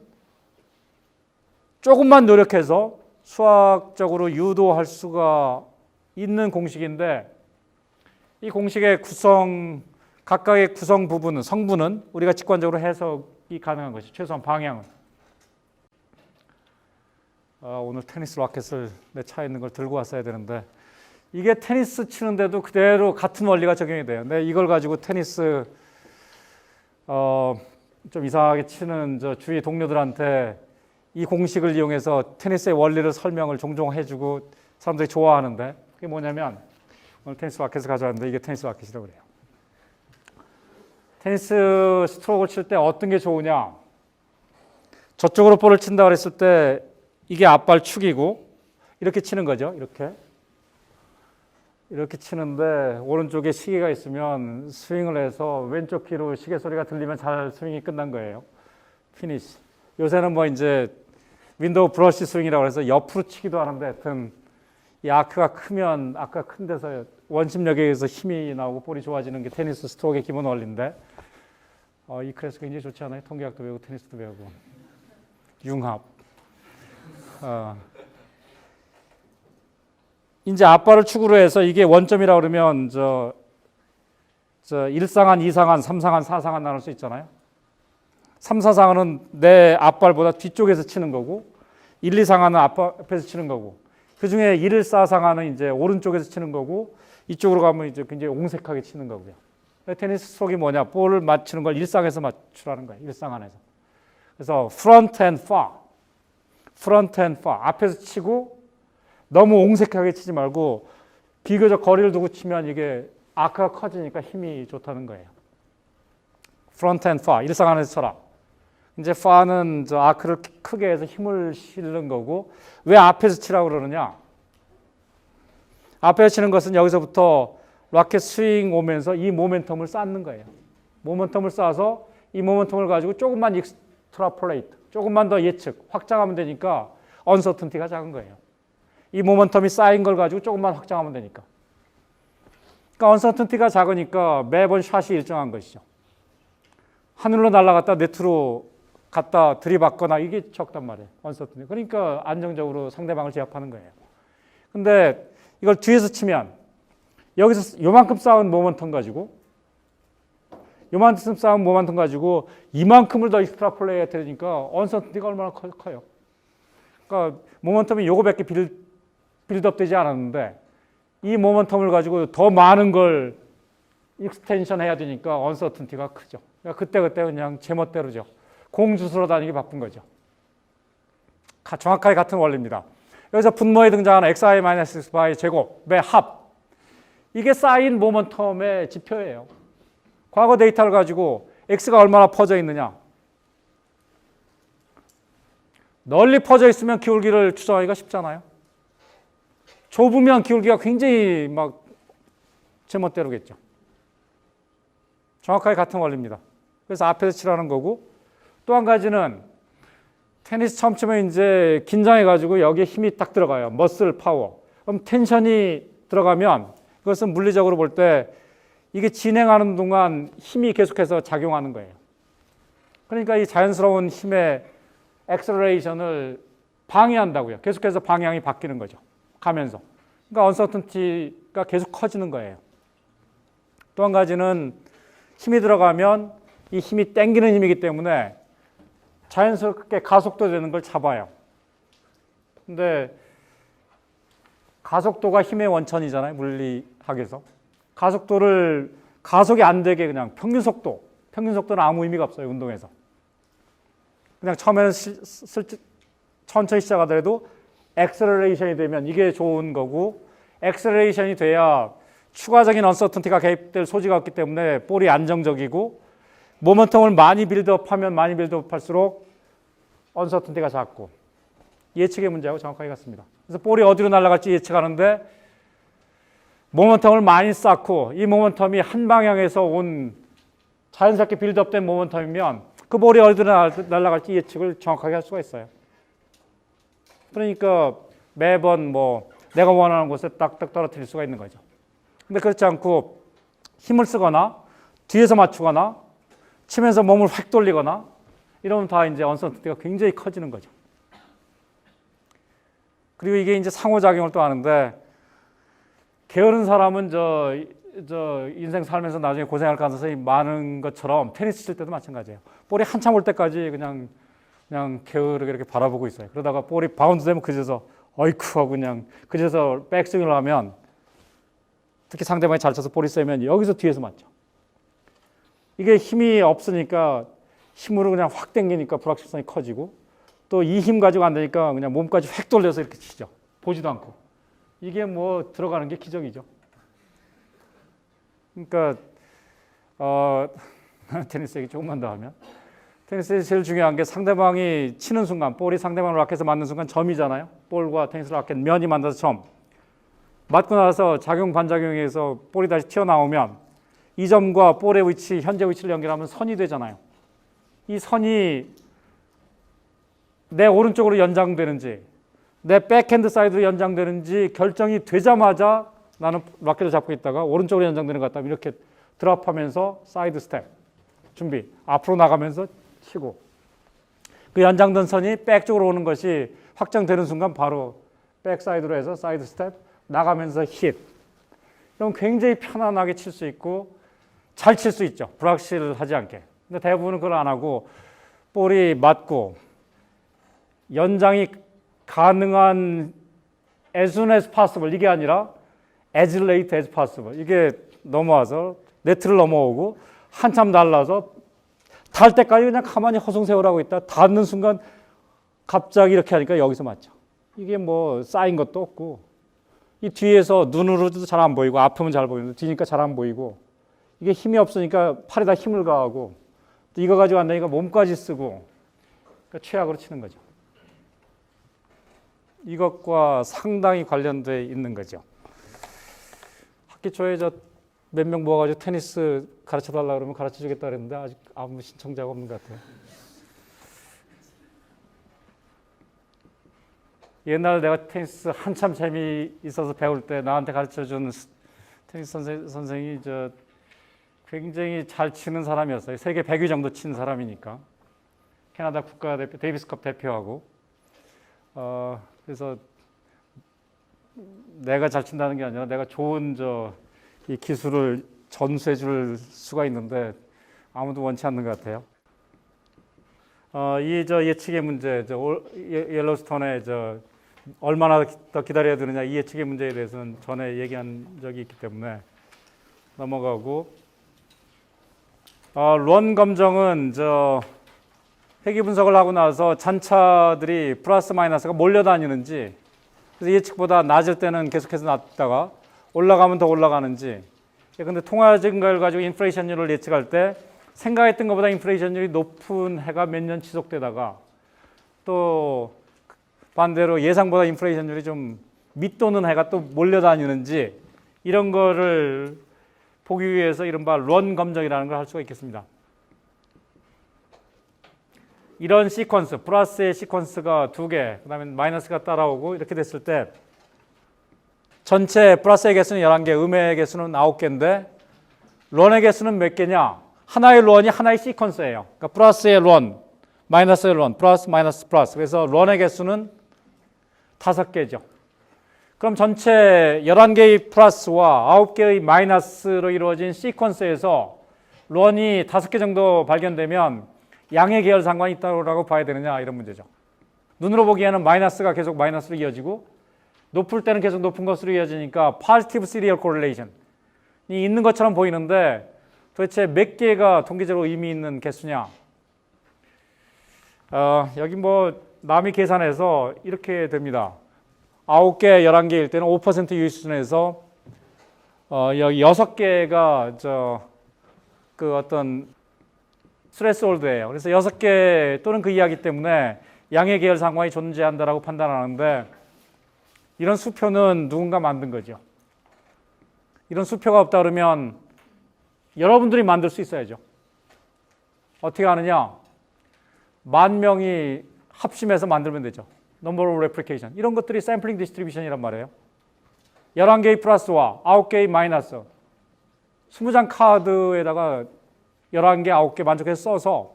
조금만 노력해서 수학적으로 유도할 수가 있는 공식인데 이 공식의 각각의 구성 부분은, 성분은 우리가 직관적으로 해석이 가능한 것이 최소한 방향은. 오늘 테니스 라켓을 내 차에 있는 걸 들고 왔어야 되는데 이게 테니스 치는데도 그대로 같은 원리가 적용이 돼요. 근데 이걸 가지고 테니스 좀 이상하게 치는 주위 동료들한테 이 공식을 이용해서 테니스의 원리를 설명을 종종 해주고 사람들이 좋아하는데 그게 뭐냐면 오늘 테니스 라켓을 가져왔는데 이게 테니스 라켓이라고 그래요. 테니스 스트로크를 칠 때 어떤 게 좋으냐? 저쪽으로 볼을 친다 그랬을 때 이게 앞발축이고 이렇게 치는 거죠. 이렇게 치는데 오른쪽에 시계가 있으면 스윙을 해서 왼쪽 귀로 시계 소리가 들리면 잘 스윙이 끝난 거예요. 피니시. 요새는 뭐 이제 윈도우 브러쉬 스윙이라고 해서 옆으로 치기도 하는데 하여튼 이 아크가 크면 아크가 큰 데서 원심력에 의해서 힘이 나오고 볼이 좋아지는 게 테니스 스트로크의 기본 원리인데 이 클래스 굉장히 좋지 않아요? 통계학도 배우고 테니스도 배우고 융합. 이제 앞발을 축으로 해서 이게 원점이라고 그러면 저 1상한, 2상한, 3상한, 4상한 나눌 수 있잖아요. 3, 4상한은 내 앞발보다 뒤쪽에서 치는 거고 1, 2상한은 앞에서 치는 거고 그 중에 1, 4상한은 이제 오른쪽에서 치는 거고 이쪽으로 가면 이제 굉장히 옹색하게 치는 거고요. 테니스 스트로크가 뭐냐? 볼을 맞추는 걸 1상에서 맞추라는 거예요. 1상 안에서. 그래서 front and far 앞에서 치고 너무 옹색하게 치지 말고 비교적 거리를 두고 치면 이게 아크가 커지니까 힘이 좋다는 거예요. front and far, 일상 안에서 쳐라. 이제 far는 저 아크를 크게 해서 힘을 실는 거고 왜 앞에서 치라고 그러느냐? 앞에서 치는 것은 여기서부터 라켓 스윙 오면서 이 모멘텀을 쌓는 거예요. 모멘텀을 쌓아서 이 모멘텀을 가지고 조금만 익스트라폴레이트, 조금만 더 예측, 확장하면 되니까 언서튼티가 작은 거예요. 이 모멘텀이 쌓인 걸 가지고 조금만 확장하면 되니까. 그러니까 언서튼티가 작으니까 매번 샷이 일정한 것이죠. 하늘로 날아갔다 네트로 갔다 들이받거나 이게 적단 말이에요. 언서튼티. 그러니까 안정적으로 상대방을 제압하는 거예요. 근데 이걸 뒤에서 치면 여기서 요만큼 쌓은 모멘텀 가지고 이만큼을 더 익스트라폴레이트 해야 되니까 언서튼티가 얼마나 커요. 그러니까 모멘텀이 요거밖에 빌드업 되지 않았는데 이 모멘텀을 가지고 더 많은 걸 익스텐션 해야 되니까 언서튼티가 크죠. 그러니까 그때 그냥 제멋대로죠. 공 주스러 다니기 바쁜 거죠. 정확하게 같은 원리입니다. 여기서 분모에 등장하는 xi-xy 제곱의 합. 이게 쌓인 모멘텀의 지표예요. 과거 데이터를 가지고 x가 얼마나 퍼져 있느냐. 널리 퍼져 있으면 기울기를 추정하기가 쉽잖아요. 좁으면 기울기가 굉장히 막 제멋대로겠죠. 정확하게 같은 원리입니다. 그래서 앞에서 치라는 거고 또 한 가지는 테니스 처음 치면 이제 긴장해가지고 여기에 힘이 딱 들어가요. 머슬 파워. 그럼 텐션이 들어가면 그것은 물리적으로 볼 때 이게 진행하는 동안 힘이 계속해서 작용하는 거예요. 그러니까 이 자연스러운 힘의 엑셀레이션을 방해한다고요. 계속해서 방향이 바뀌는 거죠. 가면서. 그러니까 언서튼티가 계속 커지는 거예요. 또 한 가지는 힘이 들어가면 이 힘이 당기는 힘이기 때문에 자연스럽게 가속도 되는 걸 잡아요. 근데 가속도가 힘의 원천이잖아요. 물리학에서. 가속이 안 되게 그냥 평균 속도는 아무 의미가 없어요. 운동에서. 그냥 처음에는 천천히 시작하더라도 엑셀레이션이 되면 이게 좋은 거고 엑셀레이션이 돼야 추가적인 언서튼티가 개입될 소지가 없기 때문에 볼이 안정적이고 모멘텀을 많이 빌드업할수록 언서튼티가 작고 예측의 문제하고 정확하게 같습니다. 그래서 볼이 어디로 날아갈지 예측하는데 모멘텀을 많이 쌓고 이 모멘텀이 한 방향에서 온 자연스럽게 빌드업된 모멘텀이면 그 볼이 어디로 날아갈지 예측을 정확하게 할 수가 있어요. 그러니까 매번 뭐 내가 원하는 곳에 딱딱 떨어뜨릴 수가 있는 거죠. 근데 그렇지 않고 힘을 쓰거나 뒤에서 맞추거나 치면서 몸을 획 돌리거나 이러면 다 이제 언서튼티가 굉장히 커지는 거죠. 그리고 이게 이제 상호작용을 또 하는데 게으른 사람은 저 인생 살면서 나중에 고생할 가능성이 많은 것처럼 테니스 칠 때도 마찬가지예요. 볼이 한참 올 때까지 그냥 게으르게 이렇게 바라보고 있어요. 그러다가 볼이 바운드 되면 그제서 어이쿠 하고 그냥 그제서 백스윙을 하면 특히 상대방이 잘 쳐서 볼이 세면 여기서 뒤에서 맞죠. 이게 힘이 없으니까 힘으로 그냥 확 당기니까 불확실성이 커지고 또 이 힘 가지고 안 되니까 그냥 몸까지 획 돌려서 이렇게 치죠. 보지도 않고. 이게 뭐 들어가는 게 기적이죠. 그러니까 테니스 얘기 조금만 더 하면 테니스에서 제일 중요한 게 상대방이 치는 순간, 볼이 상대방 라켓에 맞는 순간 점이잖아요. 볼과 테니스 라켓 면이 만나서 점. 맞고 나서 작용 반작용에서 볼이 다시 튀어나오면 이 점과 볼의 위치, 현재 위치를 연결하면 선이 되잖아요. 이 선이 내 오른쪽으로 연장되는지 내 백핸드 사이드로 연장되는지 결정이 되자마자 나는 라켓을 잡고 있다가 오른쪽으로 연장되는 것 같다면 이렇게 드랍하면서 사이드 스텝 준비 앞으로 나가면서 치고 그 연장된 선이 백 쪽으로 오는 것이 확정되는 순간 바로 백 사이드로 해서 사이드 스텝 나가면서 힛. 그럼 굉장히 편안하게 칠 수 있고 잘 칠 수 있죠. 불확실하지 않게. 근데 대부분은 그걸 안 하고 볼이 맞고 연장이 가능한 as soon as possible 이게 아니라 as late as possible 이게 넘어와서 네트를 넘어오고 한참 날라서 닿을 때까지 그냥 가만히 허송세월하고 있다. 닿는 순간 갑자기 이렇게 하니까 여기서 맞죠. 이게 뭐 쌓인 것도 없고 이 뒤에서 눈으로도 잘 안 보이고 아프면 잘 보이는데 뒤니까 잘 안 보이고 이게 힘이 없으니까 팔에다 힘을 가하고 또 이거 가지고 안 되니까 몸까지 쓰고 그러니까 최악으로 치는 거죠. 이것과 상당히 관련돼 있는 거죠. 학기 초에 저 몇 명 모아가지고 테니스 가르쳐 달라 그러면 가르쳐 주겠다 그랬는데 아직 아무 신청자가 없는 것 같아요. 옛날에 내가 테니스 한참 재미있어서 배울 때 나한테 가르쳐준 테니스 선생이 저 굉장히 잘 치는 사람이었어요. 세계 100위 정도 친 사람이니까. 캐나다 국가대표 데이비스컵 대표하고 그래서 내가 잘 친다는 게 아니라 내가 좋은 이 기술을 전수해 줄 수가 있는데 아무도 원치 않는 것 같아요. 이 예측의 문제, 옐로스톤에 얼마나 더 기다려야 되느냐 이 예측의 문제에 대해서는 전에 얘기한 적이 있기 때문에 넘어가고 런 검정은 회귀 분석을 하고 나서 잔차들이 플러스 마이너스가 몰려다니는지 그래서 예측보다 낮을 때는 계속해서 낮다가 올라가면 더 올라가는지 근데 통화 증가를 가지고 인플레이션율을 예측할 때 생각했던 것보다 인플레이션율이 높은 해가 몇 년 지속되다가 또 반대로 예상보다 인플레이션율이 좀 밑도는 해가 또 몰려다니는지 이런 거를 보기 위해서 이른바 런 검정이라는 걸 할 수가 있겠습니다. 이런 시퀀스, 플러스의 시퀀스가 2개, 그 다음에 마이너스가 따라오고 이렇게 됐을 때 전체 플러스의 개수는 11개, 음의 개수는 9개인데 런의 개수는 몇 개냐? 하나의 런이 하나의 시퀀스예요. 그러니까 플러스의 런, 마이너스의 런, 플러스, 마이너스, 플러스. 그래서 런의 개수는 5개죠. 그럼 전체 11개의 플러스와 9개의 마이너스로 이루어진 시퀀스에서 런이 5개 정도 발견되면 양의 계열 상관이 있다고 봐야 되느냐 이런 문제죠. 눈으로 보기에는 마이너스가 계속 마이너스로 이어지고 높을 때는 계속 높은 것으로 이어지니까 positive serial correlation이 있는 것처럼 보이는데 도대체 몇 개가 통계적으로 의미 있는 개수냐? 여기 뭐 남이 계산해서 이렇게 됩니다. 9개, 11개일 때는 5% 유의 수준에서 여기 6개가 그 어떤 스레스홀드예요. 그래서 6개 또는 그 이하기 때문에 양의 계열 상관이 존재한다라고 판단하는데 이런 수표는 누군가 만든 거죠. 이런 수표가 없다 그러면 여러분들이 만들 수 있어야죠. 어떻게 하느냐? 10,000명이 합심해서 만들면 되죠. Number of replication. 이런 것들이 샘플링 디스트리뷰션이란 말이에요. 11개의 플러스와 9개의 마이너스 20장 카드에다가 11개, 9개 만족해서 써서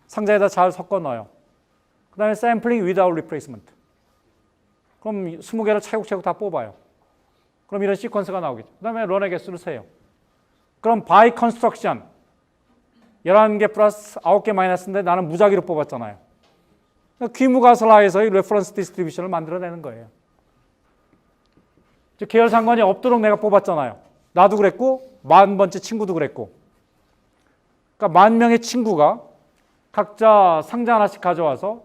상자에다 잘 섞어 넣어요. 그 다음에 샘플링 without replacement. 그럼 20개를 차곡차곡 다 뽑아요. 그럼 이런 시퀀스가 나오겠죠. 그 다음에 런의 개수를 세요. 그럼 by construction 11개 플러스 9개 마이너스인데 나는 무작위로 뽑았잖아요. 귀무가설화에서의 레퍼런스 디스트리뷰션을 만들어내는 거예요. 계열 상관이 없도록 내가 뽑았잖아요. 나도 그랬고 10,000번째 친구도 그랬고 그러니까 10,000명의 친구가 각자 상자 하나씩 가져와서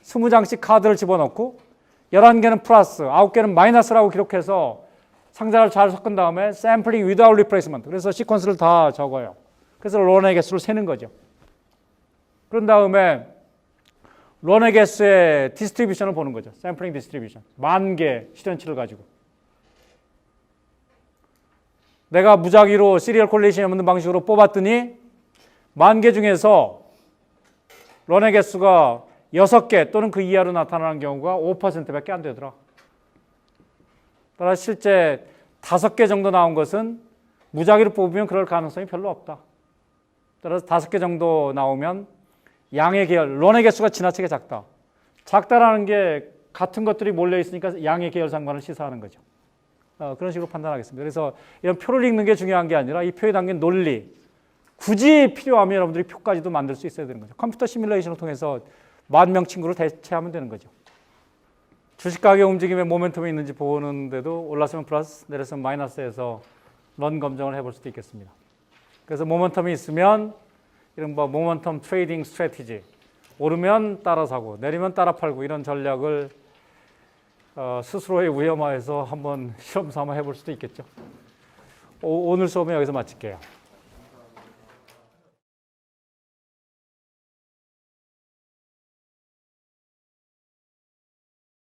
20장씩 카드를 집어넣고 11개는 플러스, 9개는 마이너스라고 기록해서 상자를 잘 섞은 다음에 sampling without replacement. 그래서 시퀀스를 다 적어요. 그래서 런의 개수를 세는 거죠. 그런 다음에 런의 개수의 디스트리뷰션을 보는 거죠. 샘플링 디스트리뷰션. 10,000개 실현치를 가지고. 내가 무작위로 시리얼 콜레이션 없는 방식으로 뽑았더니 10,000개 중에서 런의 개수가 6개 또는 그 이하로 나타나는 경우가 5%밖에 안 되더라. 따라 실제 5개 정도 나온 것은 무작위로 뽑으면 그럴 가능성이 별로 없다. 따라서 5개 정도 나오면 양의 계열, 런의 개수가 지나치게 작다. 작다라는 게 같은 것들이 몰려 있으니까 양의 계열 상관을 시사하는 거죠. 그런 식으로 판단하겠습니다. 그래서 이런 표를 읽는 게 중요한 게 아니라 이 표에 담긴 논리, 굳이 필요하면 여러분들이 표까지도 만들 수 있어야 되는 거죠. 컴퓨터 시뮬레이션을 통해서 10,000명 친구를 대체하면 되는 거죠. 주식 가격 움직임에 모멘텀이 있는지 보는데도 올랐으면 플러스, 내렸으면 마이너스해서 런 검증을 해볼 수도 있겠습니다. 그래서 모멘텀이 있으면 이런 모멘텀 트레이딩 스트래티지, 오르면 따라 사고 내리면 따라 팔고 이런 전략을 스스로의 위험화해서 한번 실험 삼아 해볼 수도 있겠죠. 오늘 수업은 여기서 마칠게요.